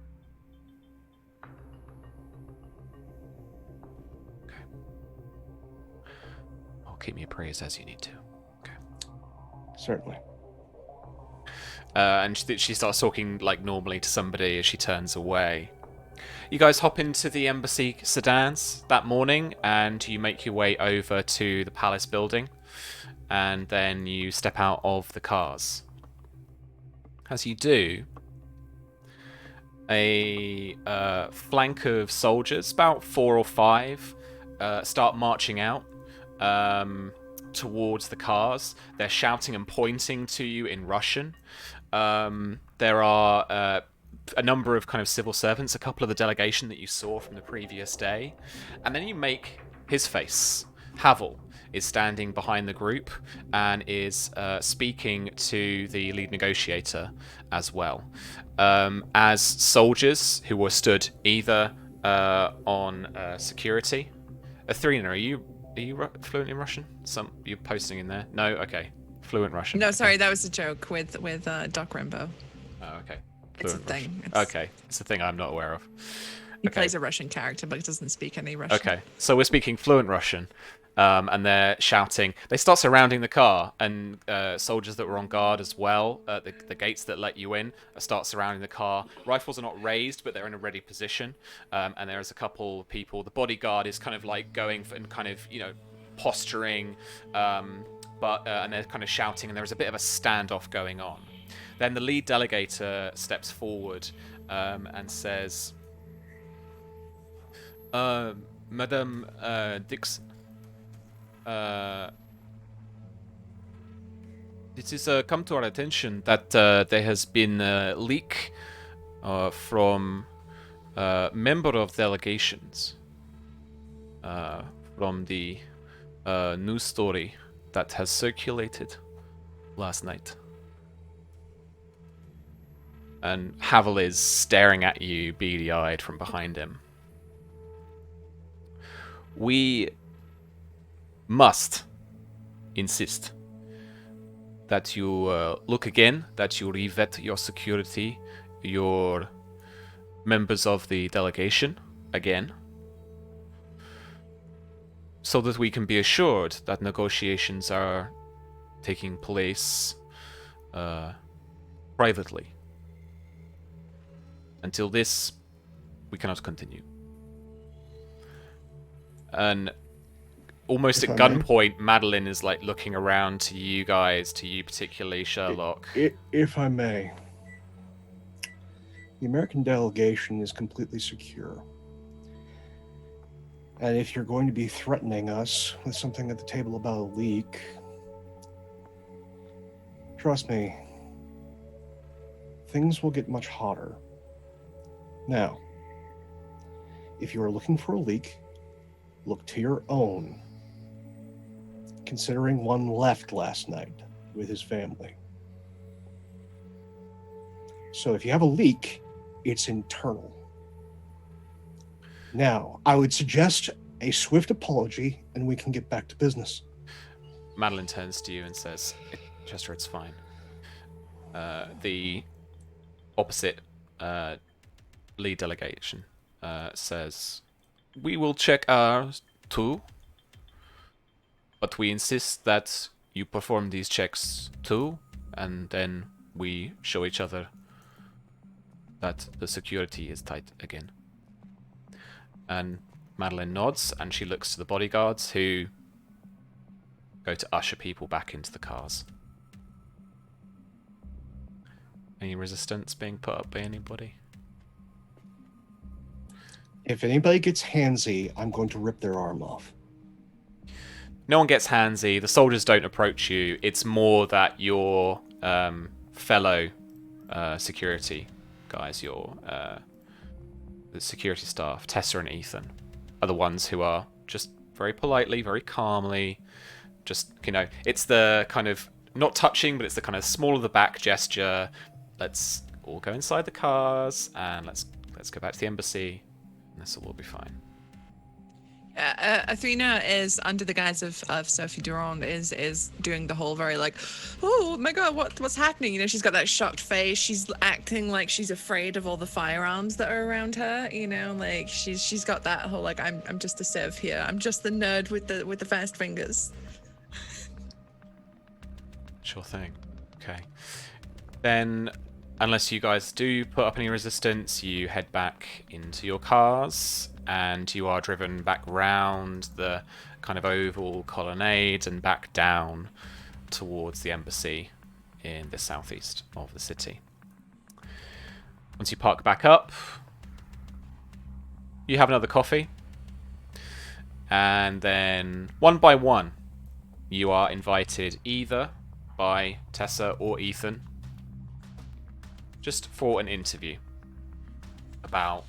Okay. Well, keep me appraised as you need to. Okay.
Certainly.
And she starts talking like normally to somebody as she turns away. You guys hop into the embassy sedans that morning, and you make your way over to the palace building, and then you step out of the cars. As you do, a flank of soldiers, about 4 or 5, start marching out towards the cars. They're shouting and pointing to you in Russian. There are a number of kind of civil servants, a couple of the delegation that you saw from the previous day, and then you make his face. Havel is standing behind the group and is speaking to the lead negotiator as well. As soldiers who were stood either on security. Athrena, are you fluent in Russian? You're posting in there? No, okay. Fluent Russian.
No,
okay.
sorry, that was a joke with Doc Rambo.
Oh, okay.
It's a
Fluent
thing.
Russian. Okay, it's a thing I'm not aware of.
He
Okay.
plays a Russian character, but he doesn't speak any Russian.
Okay, so we're speaking fluent Russian, and they're shouting. They start surrounding the car, and soldiers that were on guard as well, the gates that let you in, start surrounding the car. Rifles are not raised, but they're in a ready position, and there's a couple people. The bodyguard is kind of like going and kind of, posturing, and they're kind of shouting, and there's a bit of a standoff going on. Then the lead delegator steps forward and says, Madame Dixon, it is come to our attention that there has been a leak from member of delegations from the news story that has circulated last night. And Havel is staring at you beady-eyed from behind him. We must insist that you look again, that you revet your security, your members of the delegation again, so that we can be assured that negotiations are taking place privately. Until this, we cannot continue. And almost at gunpoint, Madeline is like looking around to you guys, to you particularly, Sherlock.
If I may, the American delegation is completely secure. And if you're going to be threatening us with something at the table about a leak, Trust me, things will get much hotter. Now, if you are looking for a leak, look to your own, considering one left last night with his family. So if you have a leak, it's internal. Now, I would suggest a swift apology, and we can get back to business.
Madeline turns to you and says, Chester, it's fine. The opposite lead delegation says, we will check ours too, but we insist that you perform these checks too, and then we show each other that the security is tight again. And Madeline nods, and she looks to the bodyguards, who go to usher people back into the cars. Any resistance being put up by anybody?
If anybody gets handsy, I'm going to rip their arm off.
No one gets handsy. The soldiers don't approach you. It's more that your fellow security guys, the security staff, Tessa and Ethan, are the ones who are just very politely, very calmly, just, it's the kind of, not touching, but it's the kind of small of the back gesture. Let's all go inside the cars, and let's go back to the embassy, and this will all be fine.
Athena is, under the guise of Sophie Durand, is doing the whole very like, oh my god, what's happening? She's got that shocked face. She's acting like she's afraid of all the firearms that are around her. Like she's got that whole like, I'm just a civ here. I'm just the nerd with the fast fingers.
Sure thing. Okay. Then, unless you guys do put up any resistance, you head back into your cars, and you are driven back round the kind of oval colonnade and back down towards the embassy in the southeast of the city. Once you park back up, you have another coffee, and then one by one, you are invited either by Tessa or Ethan just for an interview about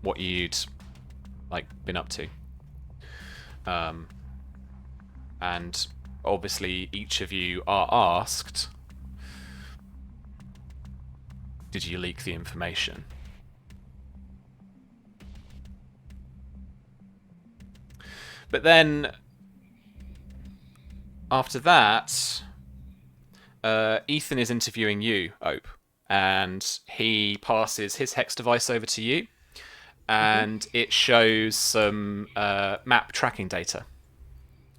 what you'd been up to. And obviously each of you are asked, did you leak the information? But then after that, Ethan is interviewing you, Ope, and he passes his hex device over to you, and it shows some map tracking data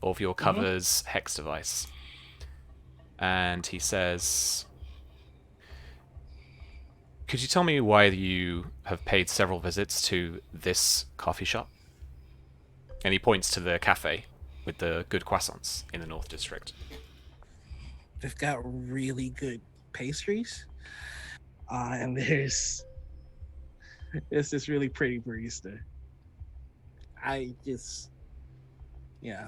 of your cover's hex device. And he says, could you tell me why you have paid several visits to this coffee shop? And he points to the cafe with the good croissants in the North District.
They've got really good pastries. And there's this really pretty barista. Yeah.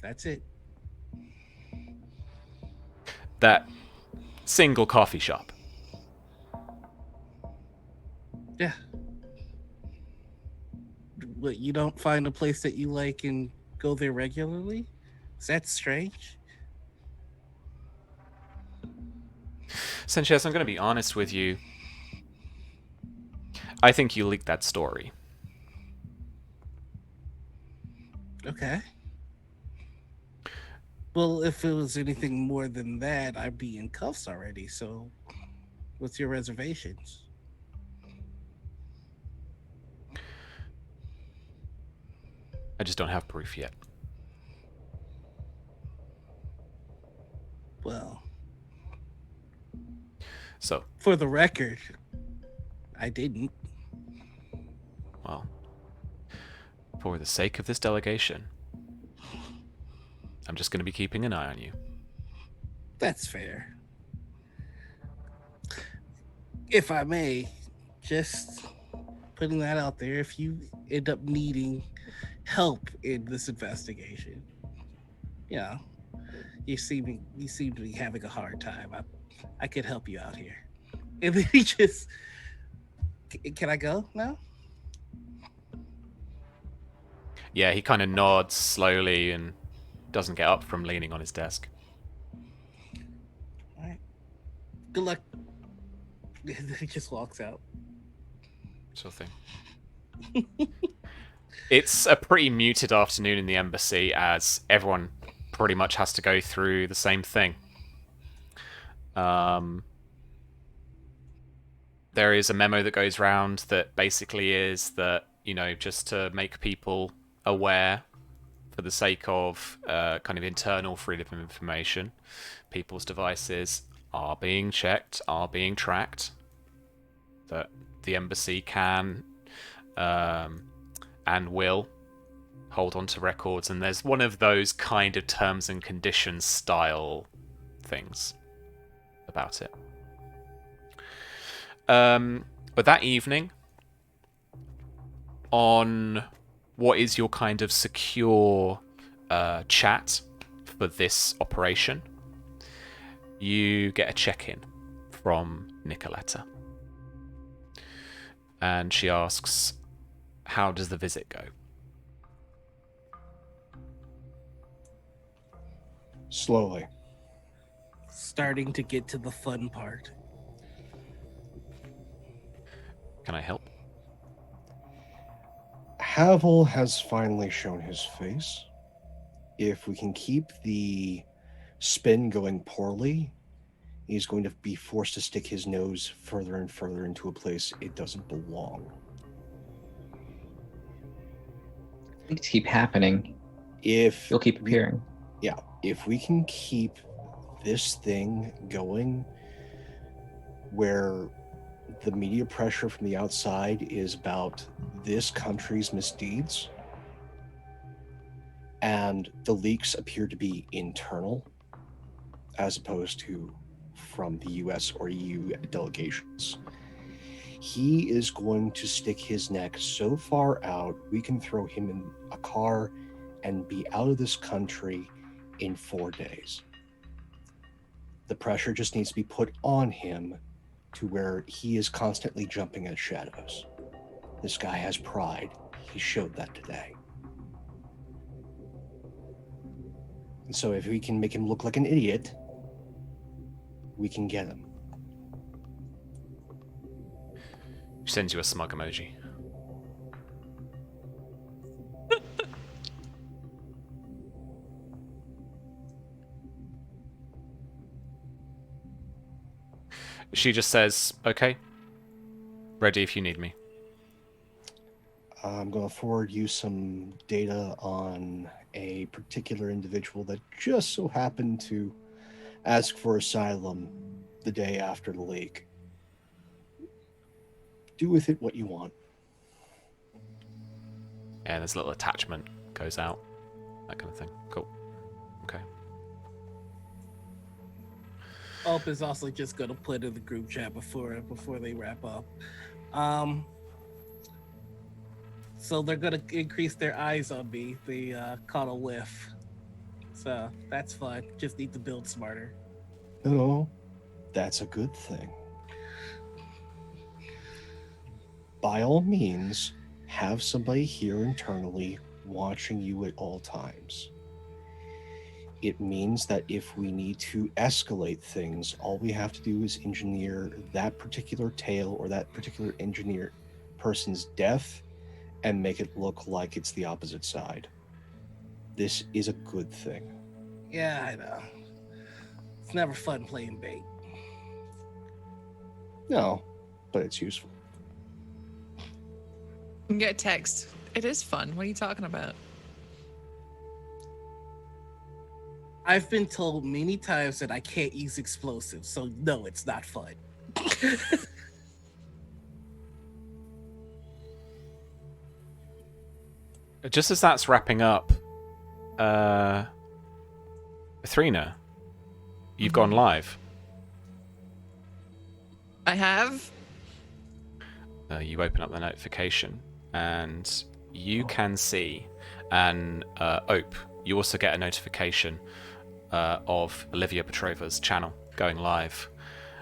That's it.
That single coffee shop.
Yeah. What, you don't find a place that you like and go there regularly? Is that strange?
Sanchez, I'm going to be honest with you. I think you leaked that story.
Okay. Well, if it was anything more than that, I'd be in cuffs already. So, what's your reservations?
I just don't have proof yet.
Well,
so
for the record, I didn't.
Well, for the sake of this delegation, I'm just going to be keeping an eye on you.
That's fair. If I may, just putting that out there, if you end up needing help in this investigation, You seem to be having a hard time. I could help you out here." And then he just, "Can I go now?"
Yeah, he kind of nods slowly and doesn't get up from leaning on his desk.
All right. Good luck. And then he just walks out.
Sort of thing. It's a pretty muted afternoon in the embassy as everyone pretty much has to go through the same thing. There is a memo that goes around that basically is that, just to make people aware for the sake of kind of internal freedom of information, people's devices are being checked, are being tracked, that the embassy can and will hold on to records, and there's one of those kind of terms and conditions style things about it. But that evening, on what is your kind of secure chat for this operation, you get a check-in from Nicoletta. And she asks, how does the visit go?
Slowly.
Starting to get to the fun part.
Can I help?
Havel has finally shown his face. If we can keep the spin going poorly, he's going to be forced to stick his nose further and further into a place it doesn't belong.
Things keep happening.
If
You'll keep appearing.
Yeah, if we can keep this thing going where the media pressure from the outside is about this country's misdeeds, and the leaks appear to be internal as opposed to from the US or EU delegations, he is going to stick his neck so far out we can throw him in a car and be out of this country in 4 days. The pressure just needs to be put on him to where he is constantly jumping at shadows. This guy has pride. He showed that today. And so if we can make him look like an idiot, we can get him.
She sends you a smug emoji. She just says, okay, ready if you need me.
I'm going to forward you some data on a particular individual that just so happened to ask for asylum the day after the leak. Do with it what you want.
Yeah, there's a little attachment goes out, that kind of thing. Cool. Okay.
Ulp is also just gonna put in the group chat before they wrap up. So they're gonna increase their eyes on me. They caught a whiff. So that's fun. Just need to build smarter.
No, that's a good thing. By all means, have somebody here internally watching you at all times. It means that if we need to escalate things, all we have to do is engineer that particular tale or that particular engineer person's death and make it look like it's the opposite side. This is a good thing.
Yeah, I know. It's never fun playing bait.
No, but it's useful.
You can get a text. It is fun. What are you talking about?
I've been told many times that I can't use explosives, so no, it's not fun.
Just as that's wrapping up, Athrena, you've gone live.
I have.
You open up the notification, and you can see, and Ope, you also get a notification of Olivia Petrova's channel going live.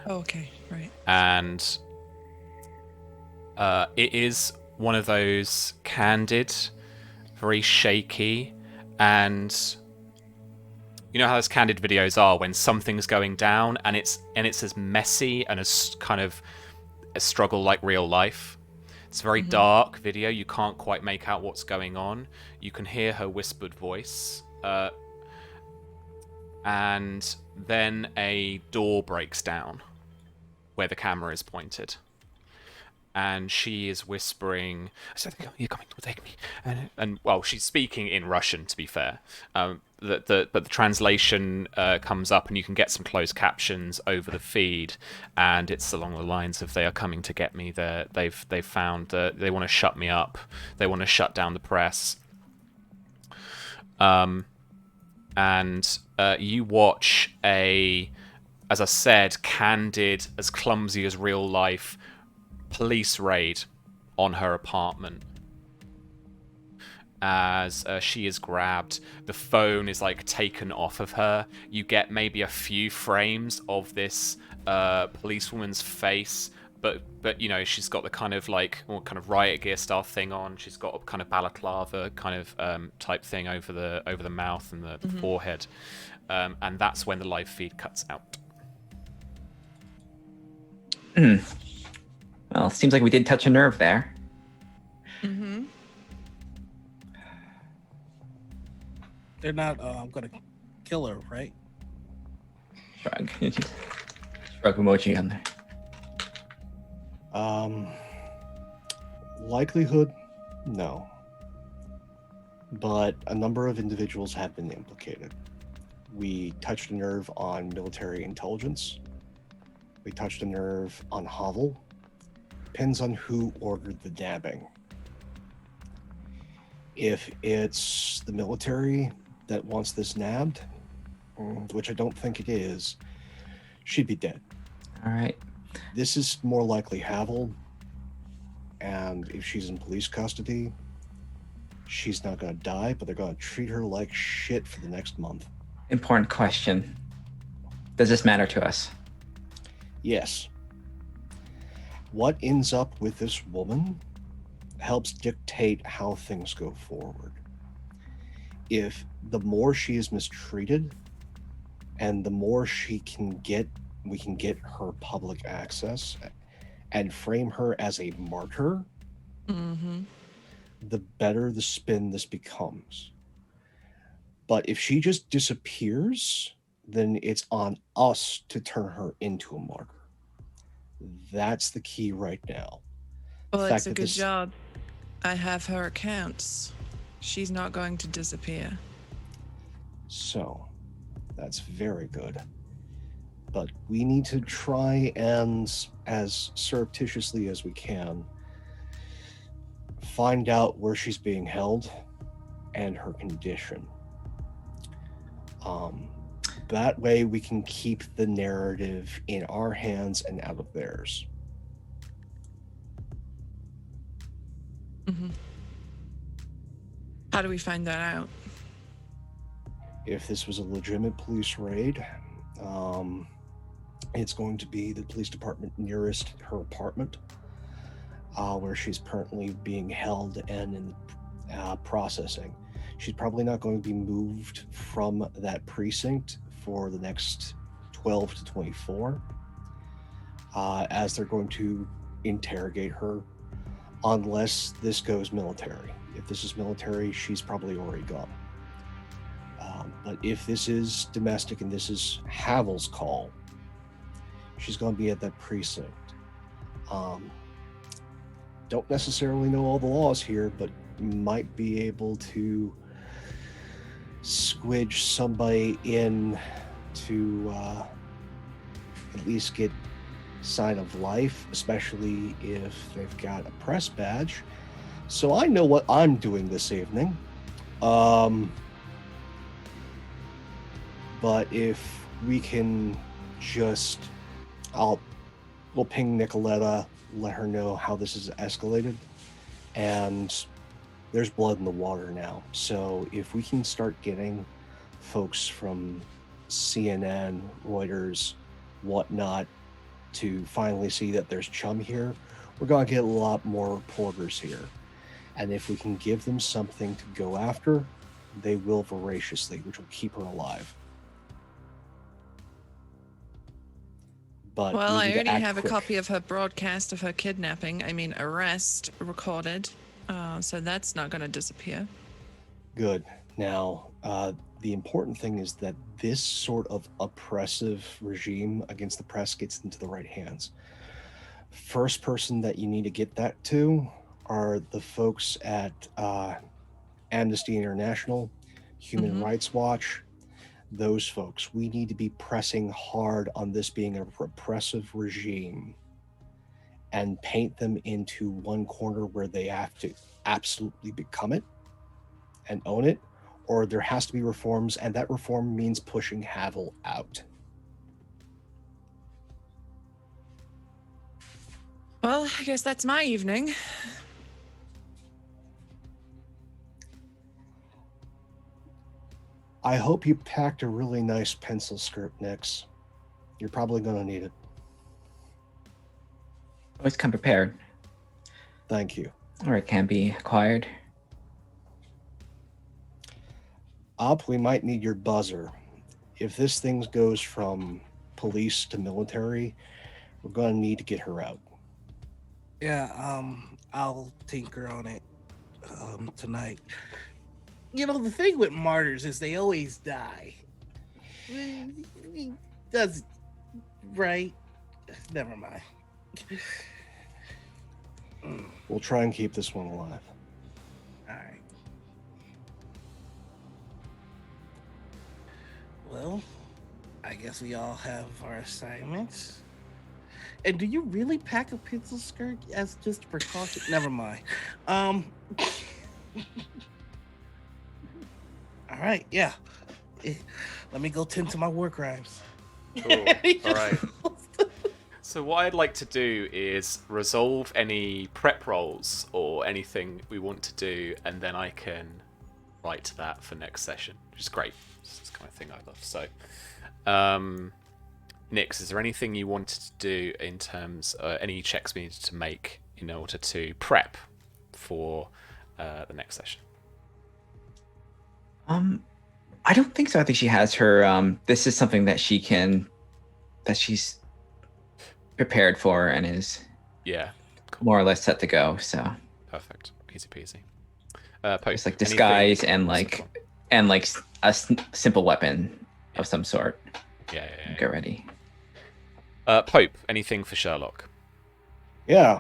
Oh, okay, right.
And it is one of those candid, very shaky, and you know how those candid videos are when something's going down and it's as messy and as kind of a struggle like real life. It's a very dark video. You can't quite make out what's going on. You can hear her whispered voice. And then a door breaks down where the camera is pointed. And she is whispering, "You're coming to take me." And well, she's speaking in Russian, to be fair. But the translation comes up, and you can get some closed captions over the feed, and it's along the lines of, "They are coming to get me. They've found they want to shut me up. They want to shut down the press." And you watch as I said, candid, as clumsy as real life police raid on her apartment as she is grabbed. The phone is like taken off of her. You get maybe a few frames of this policewoman's face, but you know, she's got the kind of like riot gear style thing on. She's got a kind of balaclava kind of type thing over the mouth and the forehead, and that's when the live feed cuts out.
Well, seems like we did touch a nerve there.
They're not gonna kill her, right?
Shrug. Shrug emoji on there.
Likelihood, no. But a number of individuals have been implicated. We touched a nerve on military intelligence. We touched a nerve on Havel. Depends on who ordered the dabbing. If it's the military that wants this nabbed, which I don't think it is, she'd be dead.
All right.
This is more likely Havel, and if she's in police custody, she's not going to die, but they're going to treat her like shit for the next month.
Important question. Does this matter to us?
Yes. What ends up with this woman helps dictate how things go forward. If the more she is mistreated and the more we can get her public access and frame her as a martyr, the better the spin this becomes. But if she just disappears, then it's on us to turn her into a martyr. That's the key right now.
Well, it's a good job. I have her accounts. She's not going to disappear.
So, that's very good. But we need to try and, as surreptitiously as we can, find out where she's being held and her condition. That way we can keep the narrative in our hands and out of theirs.
How do we find that out?
If this was a legitimate police raid, it's going to be the police department nearest her apartment, where she's currently being held and in processing. She's probably not going to be moved from that precinct for the next 12 to 24, as they're going to interrogate her, unless this goes military. If this is military, she's probably already gone. But if this is domestic and this is Havel's call, she's going to be at that precinct. Don't necessarily know all the laws here, but might be able to squidge somebody in to at least get sign of life, especially if they've got a press badge. So I know what I'm doing this evening. But if we can just, we'll ping Nicoletta, let her know how this is escalated, and there's blood in the water now. So if we can start getting folks from CNN, Reuters, whatnot, to finally see that there's chum here, we're going to get a lot more reporters here. And if we can give them something to go after, they will voraciously, which will keep her alive. But
Well,
we
I
need to
already
act
have
quick.
a copy of her broadcast of her kidnapping. I mean, arrest recorded. So that's not going to disappear.
Good. Now, the important thing is that this sort of oppressive regime against the press gets into the right hands. First person that you need to get that to are the folks at Amnesty International, Human Rights Watch, those folks. We need to be pressing hard on this being a repressive regime and paint them into one corner where they have to absolutely become it and own it, or there has to be reforms, and that reform means pushing Havel out.
Well, I guess that's my evening.
I hope you packed a really nice pencil skirt, Nix. You're probably going to need it.
Always come prepared.
Thank you.
Or it can be acquired.
We might need your buzzer. If this thing goes from police to military, we're going to need to get her out.
Yeah, I'll tinker on it tonight. You know, the thing with martyrs is they always die. Does right? Never mind.
We'll try and keep this one alive.
All right. Well, I guess we all have our assignments. And do you really pack a pencil skirt as just a precaution? Never mind. All right, yeah. Let me go tend to my war crimes.
Cool. All right. So what I'd like to do is resolve any prep rolls or anything we want to do, and then I can write that for next session, which is great. It's the kind of thing I love. So, Nix, is there anything you wanted to do in terms of any checks we needed to make in order to prep for the next session?
I don't think so. I think she has her. This is something that she's prepared for and is
cool.
More or less set to go. So
perfect, easy peasy. Pope,
it's like disguise and like a simple weapon of some sort.
Yeah.
Get ready.
Pope, anything for Sherlock?
Yeah,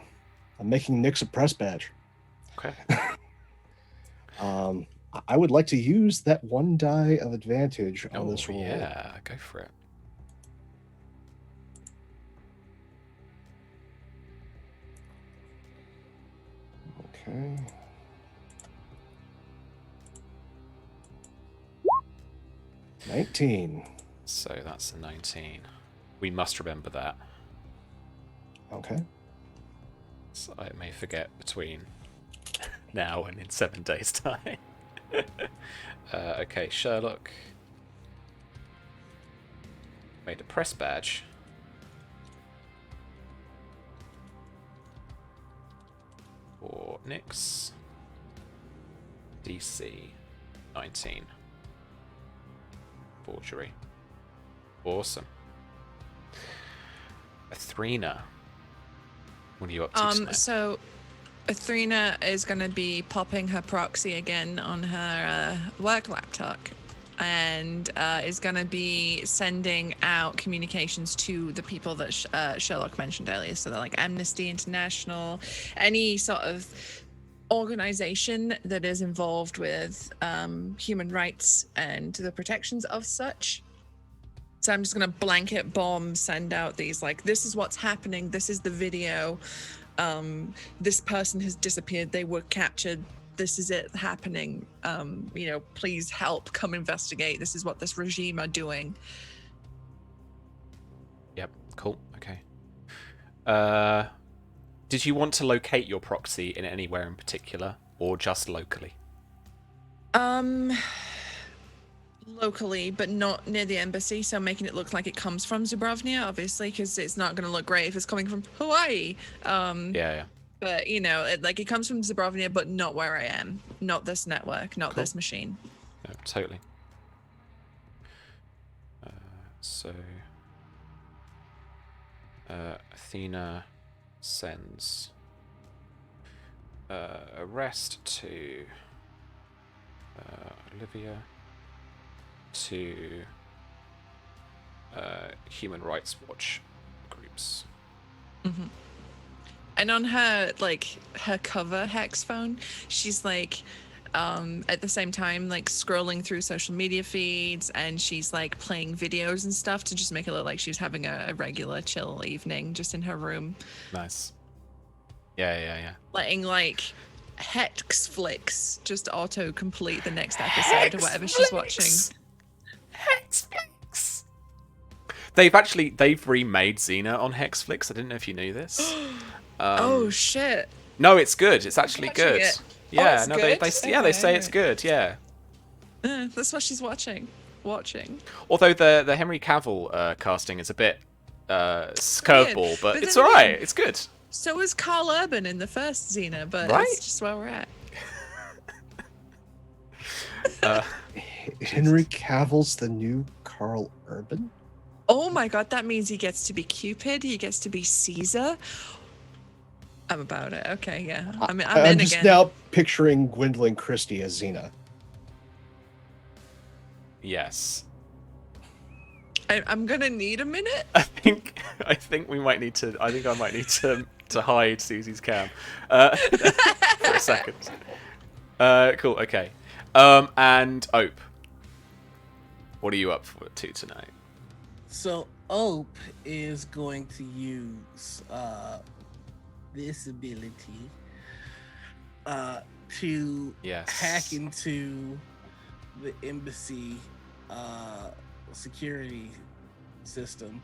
I'm making Nix a press badge.
Okay.
I would like to use that one die of advantage on this roll.
Yeah, go for it.
Okay. $19.
So that's a 19. We must remember that.
Okay.
So I may forget between now and in 7 days' time. Okay, Sherlock made a press badge. For Nix. DC 19. Forgery. Awesome. Athrena, what are you up to tonight?
So Athrena is going to be popping her proxy again on her work laptop and is going to be sending out communications to the people that Sherlock mentioned earlier. So they're like Amnesty International, any sort of organization that is involved with human rights and the protections of such. So I'm just going to blanket bomb, send out these like, this is what's happening. This is the video. This person has disappeared. They were captured. This is it happening. Please help, come investigate. This is what this regime are doing.
Yep, cool, okay. Did you want to locate your proxy in anywhere in particular, or just locally?
locally, but not near the embassy, so making it look like it comes from Dubrovnia, obviously, because it's not going to look great if it's coming from Hawaii.
Yeah.
But, you know, it comes from Dubrovnia, but not where I am. Not this network, not
Cool.
this machine.
No, totally. So, Athena sends a rest to Olivia, to Human Rights Watch groups.
Mm-hmm. And on her cover Hex phone, she's at the same time scrolling through social media feeds, and she's playing videos and stuff to just make it look like she was having a regular chill evening just in her room.
Nice. Yeah.
Letting Hex flicks just auto complete the next episode or whatever she's watching.
Hex flicks. They've remade Xena on Hexflix. I didn't know if you knew this.
Oh shit!
No, it's good. It's actually good.
It.
Yeah,
it's
no,
good?
they say it's good. Yeah.
That's what she's watching.
Although the Henry Cavill casting is a bit curveball, but it's
then
all right.
again,
It's good.
So was Carl Urban in the first Xena, but
Right?
it's just where we're at.
Henry Cavill's the new Carl Urban?
Oh my god, that means he gets to be Cupid, he gets to be Caesar. I'm about it. Okay, yeah. I'm in
just
again.
now picturing Gwendolyn Christie as Xena.
Yes.
I'm gonna need a minute.
I think we might need to. I think I might need to hide Susie's cam for a second. Cool. Okay. And Ope, what are you up to tonight?
So Ope is going to use this ability to hack into the embassy security system,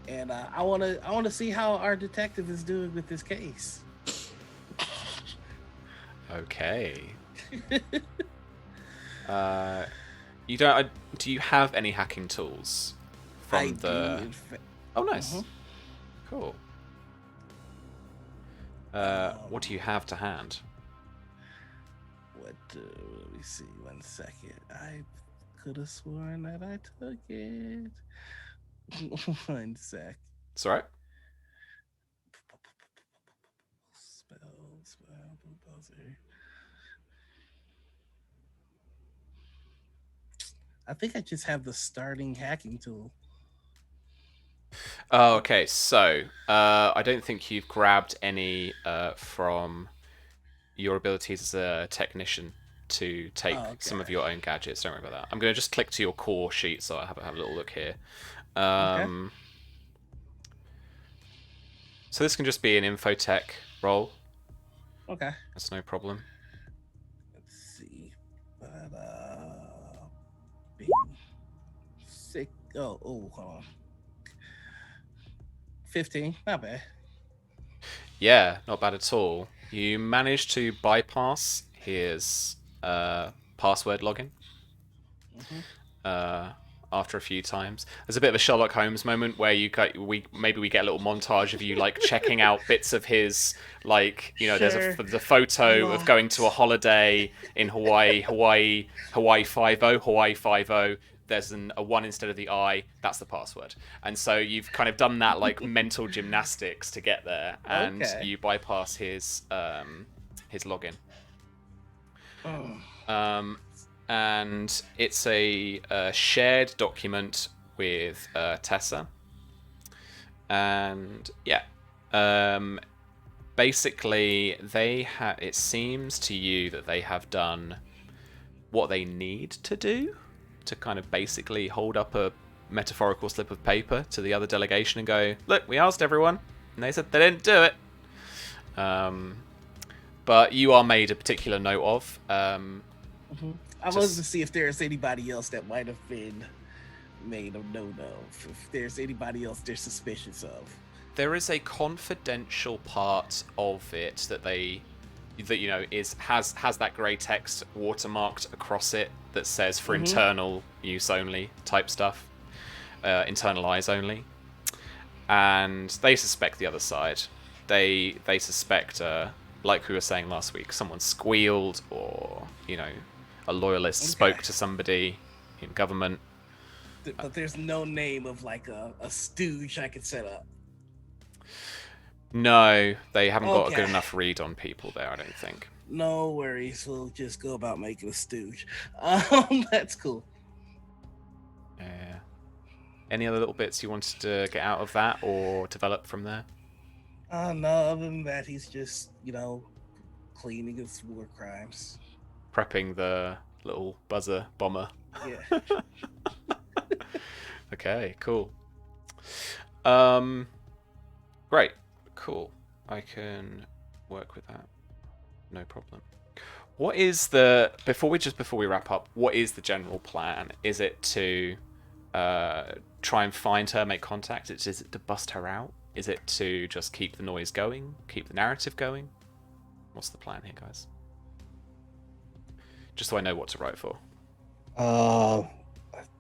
and I want to see how our detective is doing with this case.
Okay. You don't? Do you have any hacking tools from the? Oh, nice.
Uh-huh.
Cool. What do you have to hand?
Let me see. 1 second. I could have sworn that I took it. 1 sec.
It's all right.
Spell, buzzer. I think I just have the starting hacking tool.
Oh, okay. So, I don't think you've grabbed any from your abilities as a technician to take some of your own gadgets. Don't worry about that. I'm going to just click to your core sheet so I have a little look here. So this can just be an infotech roll.
Okay.
That's no problem.
Let's see. But sick. Oh, hold on. 15. Not bad.
Yeah, not bad at all. You managed to bypass his password login. After a few times, there's a bit of a Sherlock Holmes moment where we get a little montage of you checking out bits of his there's the photo of going to a holiday in Hawaii 50. There's a 1 instead of the I. That's the password, and so you've kind of done that mental gymnastics to get there, and you bypass his login. And it's a shared document with Tessa. And basically it seems to you that they have done what they need to do to kind of basically hold up a metaphorical slip of paper to the other delegation and go, look, we asked everyone and they said they didn't do it. But you are made a particular note of.
I wanted to see if there's anybody else that might have been made a note of. If there's anybody else they're suspicious of.
There is a confidential part of it that they that has that grey text watermarked across it that says for
Mhm.
internal use only type stuff, internal eyes only, and they suspect the other side. They suspect, like we were saying last week, someone squealed, or a loyalist spoke to somebody in government.
But there's no name of like a stooge I could set up.
No, they haven't got a
Okay.
good enough read on people there, I don't think.
No worries. We'll just go about making a stooge. That's cool.
Yeah. Any other little bits you wanted to get out of that or develop from there?
No, other than that, he's just, cleaning his war crimes.
Prepping the little buzzer bomber.
Yeah.
Okay, cool. Great, cool. I can work with that. No problem. What is before we wrap up, what is the general plan? Is it to try and find her, make contact? Is it to bust her out? Is it to just keep the noise going, keep the narrative going? What's the plan here, guys? Just so I know what to write for.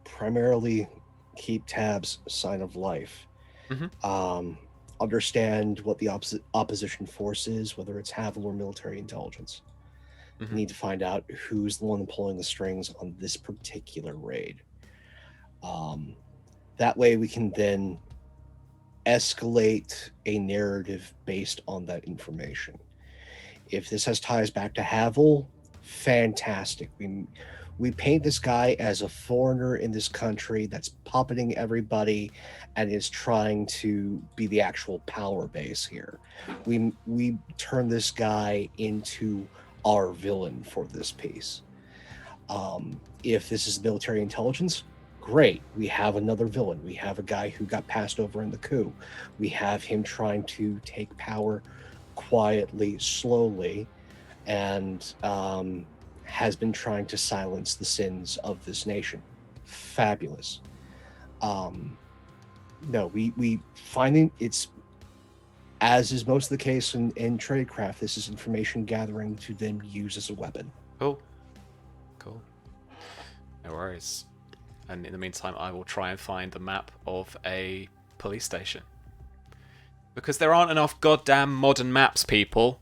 Primarily keep tabs, sign of life.
Mm-hmm.
Understand what the opposition force is, whether it's Havel or military intelligence.
Mm-hmm.
Need to find out who's the one pulling the strings on this particular raid. That way we can then escalate a narrative based on that information. If this has ties back to Havel, fantastic. We paint this guy as a foreigner in this country that's puppeting everybody and is trying to be the actual power base here. We turn this guy into our villain for this piece. If this is military intelligence, great. We have another villain. We have a guy who got passed over in the coup. We have him trying to take power quietly, slowly, and has been trying to silence the sins of this nation. Fabulous. No, we finding it's, as is most of the case in tradecraft, this is information gathering to then use as a weapon.
Cool. No worries. And in the meantime, I will try and find the map of a police station. Because there aren't enough goddamn modern maps, people.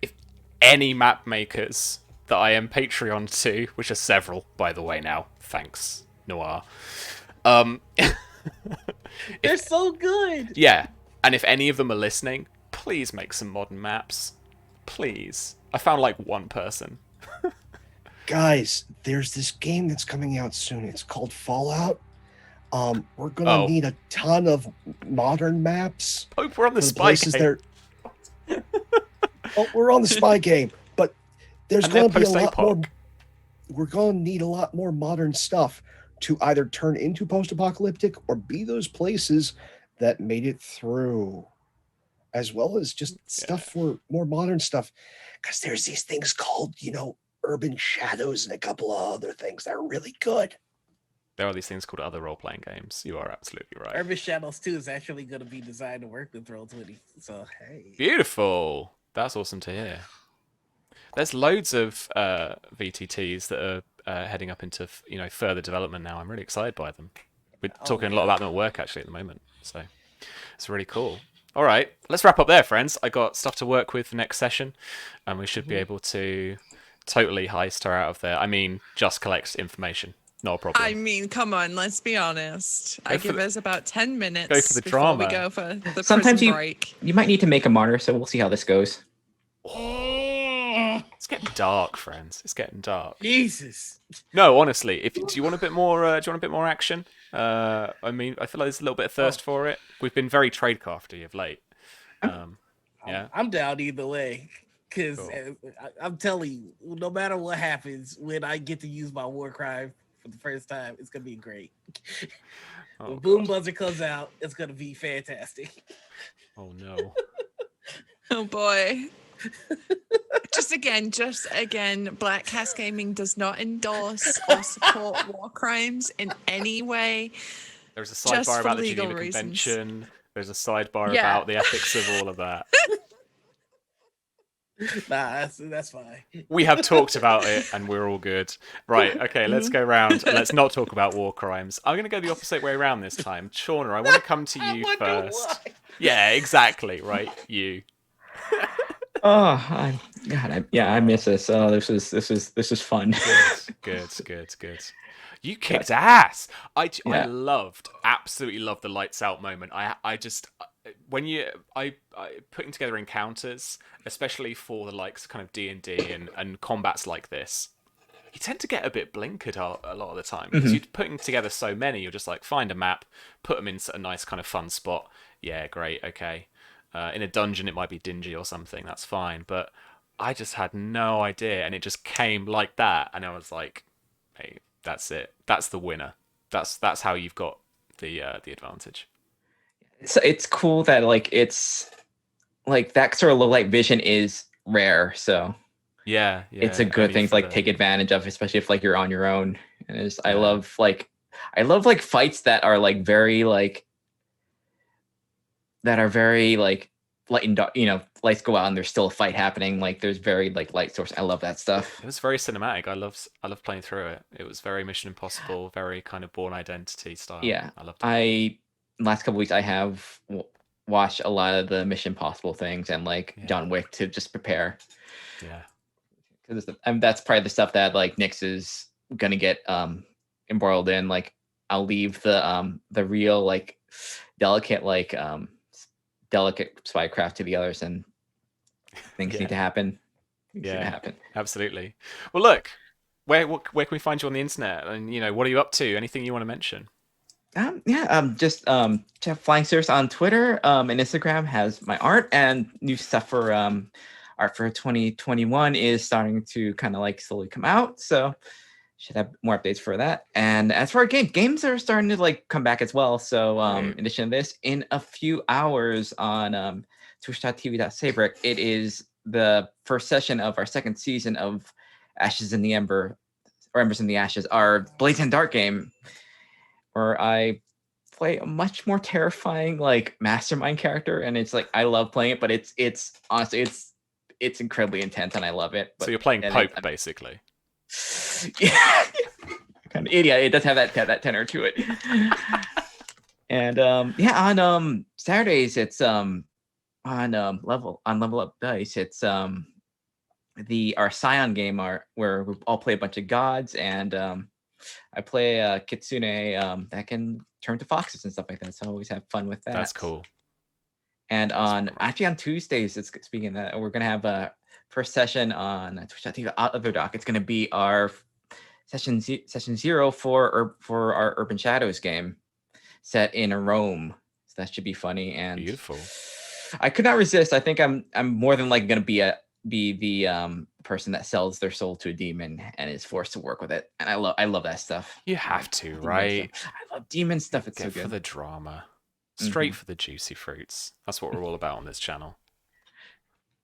If any map makers that I am Patreon to, which are several, by the way, now. Thanks, Noir.
They're so good.
Yeah, and if any of them are listening, please make some modern maps. Please. I found like one person.
Guys, there's this game that's coming out soon. It's called Fallout. We're gonna need a ton of modern maps.
Oh, we're on the spy game.
We're on the spy game, but there's going to be a lot more.
post-apoc.
We're going to need a lot more modern stuff to either turn into post-apocalyptic or be those places that made it through, as well as just stuff for more modern stuff. Because there's these things called, Urban Shadows and a couple of other things that are really good.
There are these things called other role-playing games. You are absolutely right.
Urban Shadows 2 is actually going to be designed to work with Roll20. So, hey.
Beautiful. That's awesome to hear. There's loads of VTTs that are heading up into further development now. I'm really excited by them. We're talking a lot about them at work actually at the moment, so it's really cool. All right, let's wrap up there, friends. I got stuff to work with for next session, and we should be able to totally heist her out of there. I mean, just collect information. No problem.
I mean, come on, let's be honest. I give us about 10 minutes
go for the
before
drama.
we go for the
Sometimes
prison break.
you might need to make a martyr, so we'll see how this goes.
It's getting dark, friends. It's getting dark.
Jesus.
No, honestly, do you want a bit more? Do you want a bit more action? I mean, I feel like there's a little bit of thirst for it. We've been very tradecrafty of late. Yeah,
I'm down either way. Because
Cool.
I'm telling you, no matter what happens, when I get to use my war crime for the first time, it's going to be great. When Boom Buzzer comes out, it's going to be fantastic.
Oh, no.
Oh boy. Just again, Black Cast Gaming does not endorse or support war crimes in any way.
There's a
Just
sidebar
for
about the
legal
Geneva
reasons.
Convention. There's a sidebar
Yeah.
about the ethics of all of that.
Nah, that's fine.
We have talked about it, and we're all good. Right, okay, let's go round, and let's not talk about war crimes. I'm going to go the opposite way around this time. Shauna, I want to come to
I
you
wonder
first.
why.
Yeah, exactly, right, you.
I miss this. Oh, this was fun.
Good. You
Yeah.
kicked ass. I
Yeah.
absolutely loved the lights out moment. I just when I putting together encounters, especially for the likes of kind of D&D and combats like this, you tend to get a bit blinkered a lot of the time because you're putting together so many. You're just like, find a map, put them in a nice kind of fun spot. Yeah, great, okay. In a dungeon, it might be dingy or something. That's fine, but I just had no idea, and it just came like that, and I was like, hey, that's it. That's the winner. That's how you've got the advantage.
It's cool that like it's like that sort of low light vision is rare, so
Yeah,
it's a good thing to like take advantage of, especially if like you're on your own. And it's, I love like fights that are like very like that are very like light and dark, lights go out and there's still a fight happening, like there's very like light source. I love that stuff.
It was very cinematic. I love playing through it. It was very Mission Impossible, very kind of Born Identity style.
Yeah,
I loved it.
Last couple weeks I have watched a lot of the Mission Impossible things and like John Wick to just prepare.
Yeah,
because that's probably the stuff that like Nyx is gonna get embroiled in. Like I'll leave the real like delicate spycraft to the others, and things need to happen. Things need to happen.
Absolutely. Well, look, where can we find you on the internet? And what are you up to? Anything you want to mention?
Just Jeff Flying Cirrus on Twitter and Instagram has my art, and new stuff for art for 2021 is starting to kind of like slowly come out, so should have more updates for that. And as for our games are starting to like come back as well, so in addition to this, in a few hours on twitch.tv/Sabrick, it is the first session of our second season of Ashes in the Ember, or Embers in the Ashes, our Blades and Dark game, where I play a much more terrifying like mastermind character, and it's like I love playing it, but it's honestly it's incredibly intense, and I love it.
So you're playing Pope, basically.
Yeah, kind of idiot. It does have that tenor to it. And on Saturdays it's on Level Up Dice. It's our Scion game where we all play a bunch of gods, and I play a kitsune that can turn to foxes and stuff like that. So I always have fun with that.
That's cool.
And on Tuesdays, speaking of that, we're gonna have a first session on Twitch.tv Other Doc. It's gonna be our session 0 for our Urban Shadows game, set in Rome. So that should be funny and
beautiful.
I could not resist. I think I'm more than likely gonna be the person that sells their soul to a demon and is forced to work with it. And I love that stuff.
You have to, right?
I love demon stuff. It's so good.
For the drama. Straight for the juicy fruits. That's what we're all about on this channel.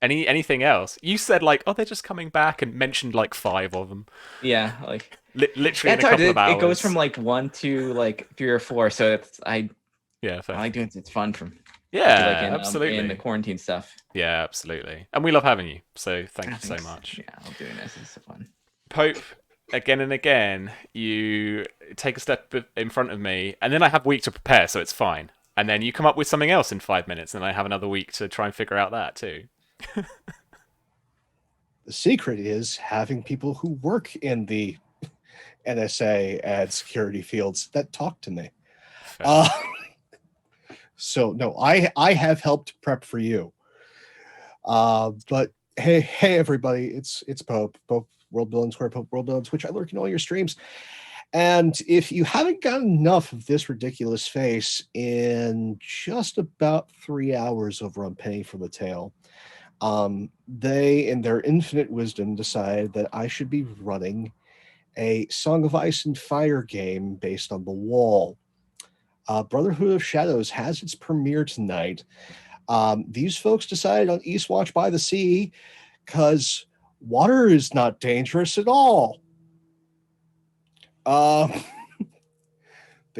Anything else? You said like, oh, they're just coming back, and mentioned like 5 of them.
Yeah, like
literally in a couple of hours.
It goes from like 1 to like 3 or 4. So I like doing it. It's fun absolutely in the quarantine stuff.
Yeah, absolutely. And we love having you. So thank you so much.
Yeah, I'll do this. It's so fun.
Pope, again and again, you take a step in front of me, and then I have a week to prepare, so it's fine. And then you come up with something else in 5 minutes, and I have another week to try and figure out that too.
The secret is having people who work in the NSA and security fields that talk to me. So no, I have helped prep for you. But hey everybody, it's Pope World Building Square, Pope World Building Twitch. I lurk in all your streams. And if you haven't gotten enough of this ridiculous face in just about 3 hours over on Penny for the Tail, they, in their infinite wisdom, decided that I should be running a Song of Ice and Fire game based on The Wall. Brotherhood of Shadows has its premiere tonight. These folks decided on Eastwatch by the Sea because water is not dangerous at all. They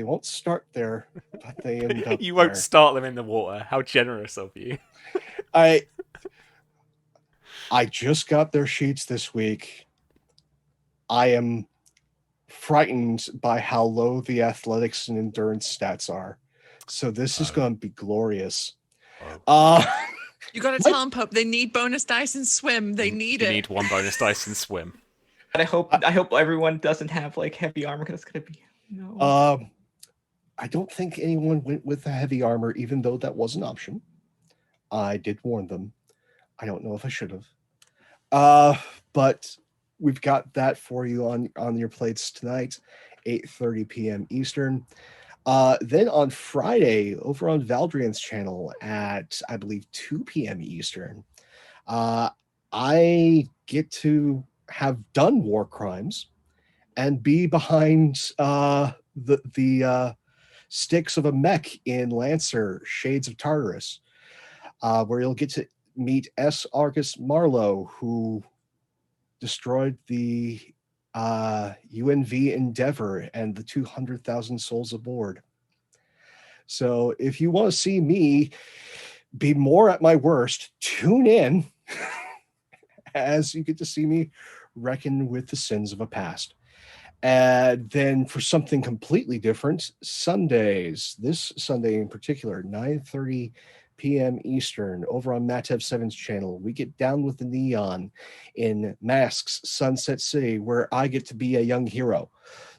won't start there, but they end up
You won't start them in the water. How generous of you.
I just got their sheets this week. I am frightened by how low the athletics and endurance stats are. So this is going to be glorious.
You got to tell them, Pope, they need bonus dice and swim. They need it.
You need one bonus dice and swim.
But I hope everyone doesn't have like heavy armor because it's gonna be
I don't think anyone went with the heavy armor, even though that was an option. I did warn them. I don't know if I should have. But we've got that for you on your plates tonight, 8:30 p.m. Eastern. Then on Friday, over on Valdrian's channel at, I believe, 2 p.m. Eastern, I get to have done war crimes and be behind the sticks of a mech in Lancer, Shades of Tartarus, where you'll get to meet S. Argus Marlowe, who destroyed the UNV Endeavor and the 200,000 souls aboard. So if you want to see me be more at my worst, tune in as you get to see me reckon with the sins of a past. And then for something completely different, Sundays, this Sunday in particular, 9:30 p.m. Eastern, over on Matev7's channel, we get down with the neon in Masks, Sunset City, where I get to be a young hero.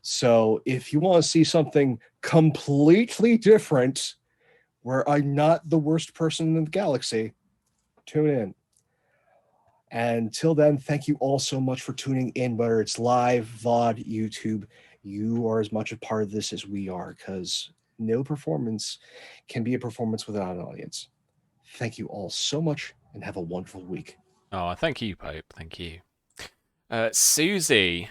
So if you want to see something completely different, where I'm not the worst person in the galaxy, tune in. And until then, thank you all so much for tuning in, whether it's live, VOD, YouTube. You are as much a part of this as we are, because no performance can be a performance without an audience. Thank you all so much, and have a wonderful week.
Oh, thank you, Pope. Thank you. Susie,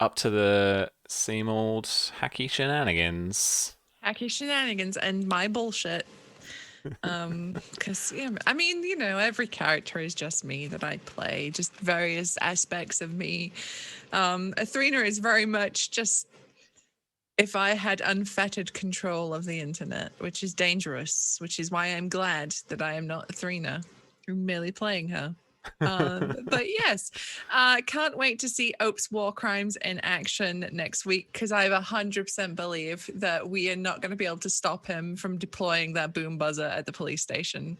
up to the same old hacky shenanigans.
Hacky shenanigans and my bullshit. Because yeah, I mean, you know, every character is just me that I play, just various aspects of me. Athrena is very much just if I had unfettered control of the internet, which is dangerous, which is why I'm glad that I am not Athrena. I'm merely playing her. But yes, can't wait to see Ope's War Crimes in action next week, because I 100% believe that we are not going to be able to stop him from deploying that boom buzzer at the police station.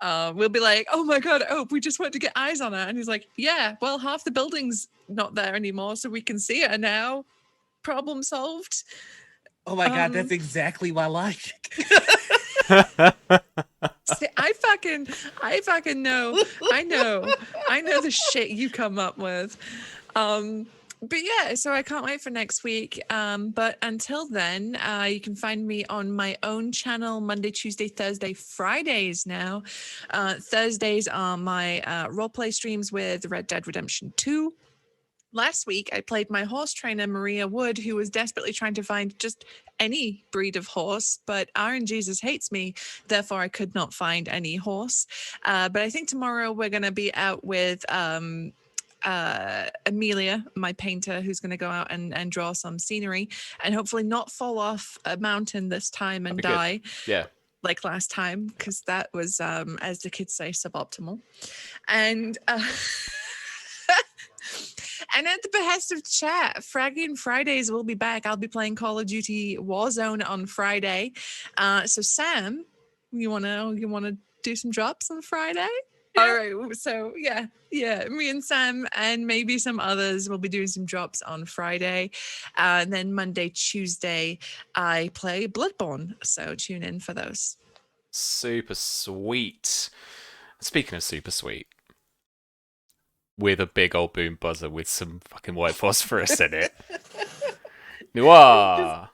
We'll be like, oh my god, Ope, we just went to get eyes on her, and he's like, yeah, well, half the building's not there anymore, so we can see her now. Problem solved.
Oh my god, that's exactly my logic.
See, I fucking know. I know the shit you come up with. But yeah, so I can't wait for next week. But until then, you can find me on my own channel Monday, Tuesday, Thursday, Fridays now. Thursdays are my roleplay streams with Red Dead Redemption 2. Last week, I played my horse trainer, Maria Wood, who was desperately trying to find just any breed of horse, but Iron Jesus hates me, therefore I could not find any horse. But I think tomorrow we're going to be out with Amelia, my painter, who's going to go out and draw some scenery and hopefully not fall off a mountain this time and die.
Good. Yeah.
Like last time, because that was, as the kids say, suboptimal. And... And at the behest of chat, Fraggy and Fridays will be back. I'll be playing Call of Duty Warzone on Friday. So Sam, you wanna do some drops on Friday? Yeah. All right. So yeah, me and Sam and maybe some others will be doing some drops on Friday, and then Monday, Tuesday, I play Bloodborne. So tune in for those.
Super sweet. Speaking of super sweet. With a big old boom buzzer with some fucking white phosphorus in it. Noir!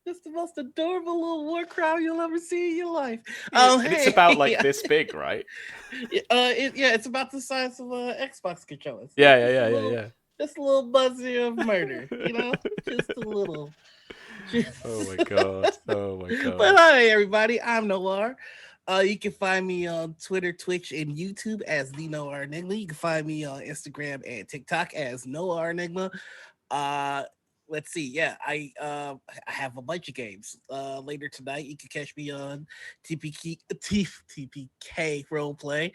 Just the most adorable little war crowd you'll ever see in your life.
And it's about like this big, right?
It's about the size of Xbox controllers.
Yeah.
Just a little buzzy of murder, you know? Just a little.
Oh my god.
But hi, everybody. I'm Noir. You can find me on Twitter, Twitch, and YouTube as the Noir Enigma. You can find me on Instagram and TikTok as Noir Enigma. let's see. Yeah, I have a bunch of games. Later tonight, you can catch me on TPK Roleplay,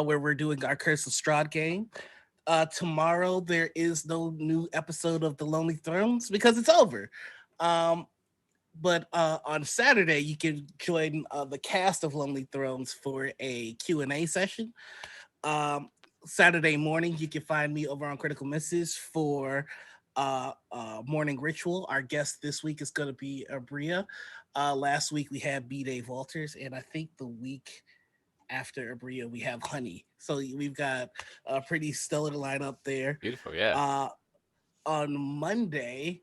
where we're doing our Curse of Strahd game. Tomorrow there is no new episode of The Lonely Thrones because it's over. But on Saturday, you can join the cast of Lonely Thrones for a Q&A session. Saturday morning, you can find me over on Critical Misses for Morning Ritual. Our guest this week is going to be Abria. Last week, we had B-Dave Walters, and I think the week after Abria, we have Honey. So we've got a pretty stellar lineup there.
Beautiful, yeah.
On Monday,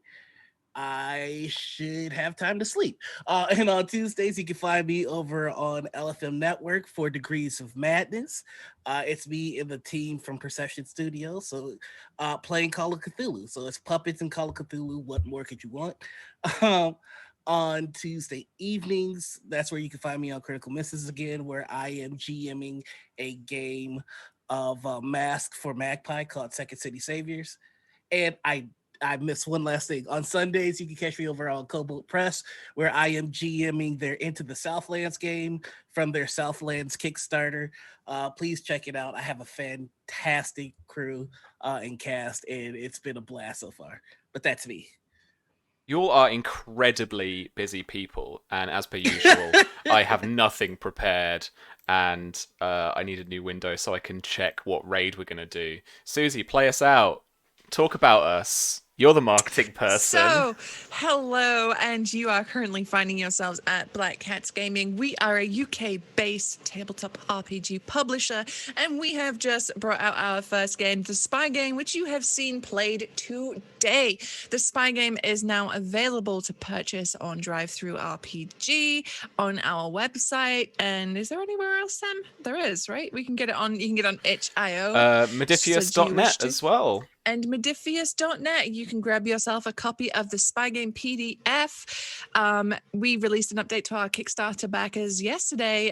I should have time to sleep. And on Tuesdays, you can find me over on LFM Network for Degrees of Madness. It's me and the team from Perception Studios. So playing Call of Cthulhu. So it's puppets and Call of Cthulhu. What more could you want? On Tuesday evenings, that's where you can find me on Critical Misses again, where I am GMing a game of Mask for Magpie called Second City Saviors. And I missed one last thing. On Sundays, you can catch me over on Cobalt Press, where I am GMing their Into the Southlands game from their Southlands Kickstarter. Please check it out. I have a fantastic crew and cast, and it's been a blast so far. But that's me.
You all are incredibly busy people, and as per usual, I have nothing prepared, and I need a new window so I can check what raid we're going to do. Susie, play us out. Talk about us. You're the marketing person.
So, hello, and you are currently finding yourselves at Black Cats Gaming. We are a UK-based tabletop RPG publisher, and we have just brought out our first game, The Spy Game, which you have seen played today. The Spy Game is now available to purchase on Drive-Thru RPG on our website. And is there anywhere else, Sam? There is, right? You can get it on itch.io.
Modifius.net as well.
And Modifius.net. You can grab yourself a copy of the Spy Game PDF. We released an update to our Kickstarter backers yesterday,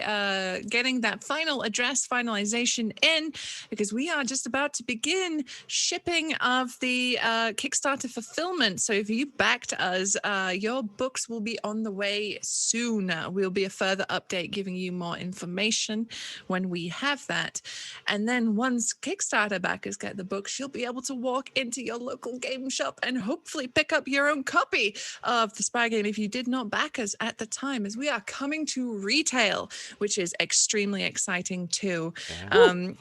getting that final address finalization in, because we are just about to begin shipping of the Kickstarter fulfillment. So if you backed us, your books will be on the way soon. Will be a further update giving you more information when we have that. And then once Kickstarter backers get the books, you'll be able to walk into your local game shop and hopefully pick up your own copy of the Spy Game if you did not back us at the time, as we are coming to retail, which is extremely exciting too. Yeah.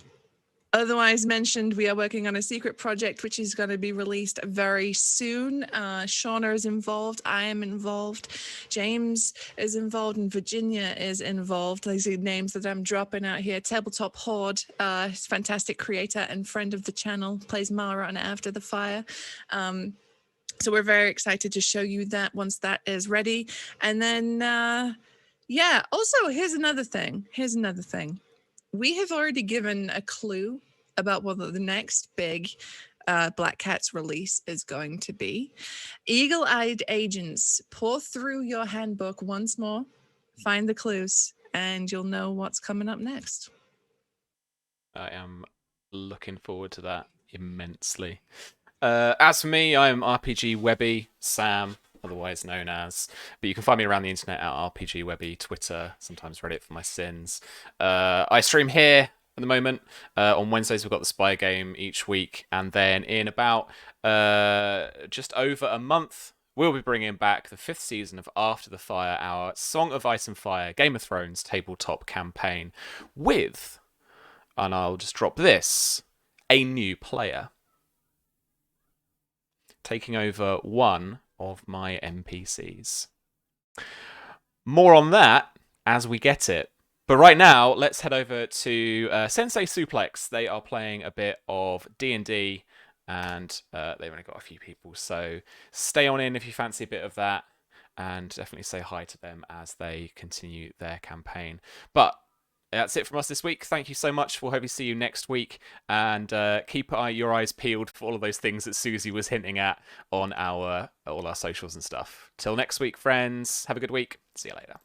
Otherwise mentioned, we are working on a secret project which is going to be released very soon. Shauna is involved. I am involved. James is involved, and Virginia is involved. These are names that I'm dropping out here. Tabletop Horde, fantastic creator and friend of the channel, plays Mara on After the Fire. So we're very excited to show you that once that is ready. And then, yeah, also, here's another thing. We have already given a clue about what the next big Black Cats release is going to be. Eagle-eyed agents, pour through your handbook once more, find the clues, and you'll know what's coming up next.
I am looking forward to that immensely. As for me, I'm RPG Webby Sam, otherwise known as, but you can find me around the internet at RPG Webby, Twitter, sometimes Reddit for my sins. I stream here at the moment. On Wednesdays we've got the Spy Game each week, and then in about just over a month we'll be bringing back the 5th season of After the Fire, our Song of Ice and Fire Game of Thrones tabletop campaign with, and I'll just drop this, a new player taking over one of my NPCs. More on that as we get it. But right now, let's head over to Sensei Suplex. They are playing a bit of D&D, and they've only got a few people. So stay on in if you fancy a bit of that, and definitely say hi to them as they continue their campaign. But that's it from us this week. Thank you so much. We'll hope to see you next week. And keep your eyes peeled for all of those things that Susie was hinting at on all our socials and stuff. Till next week, friends. Have a good week. See you later.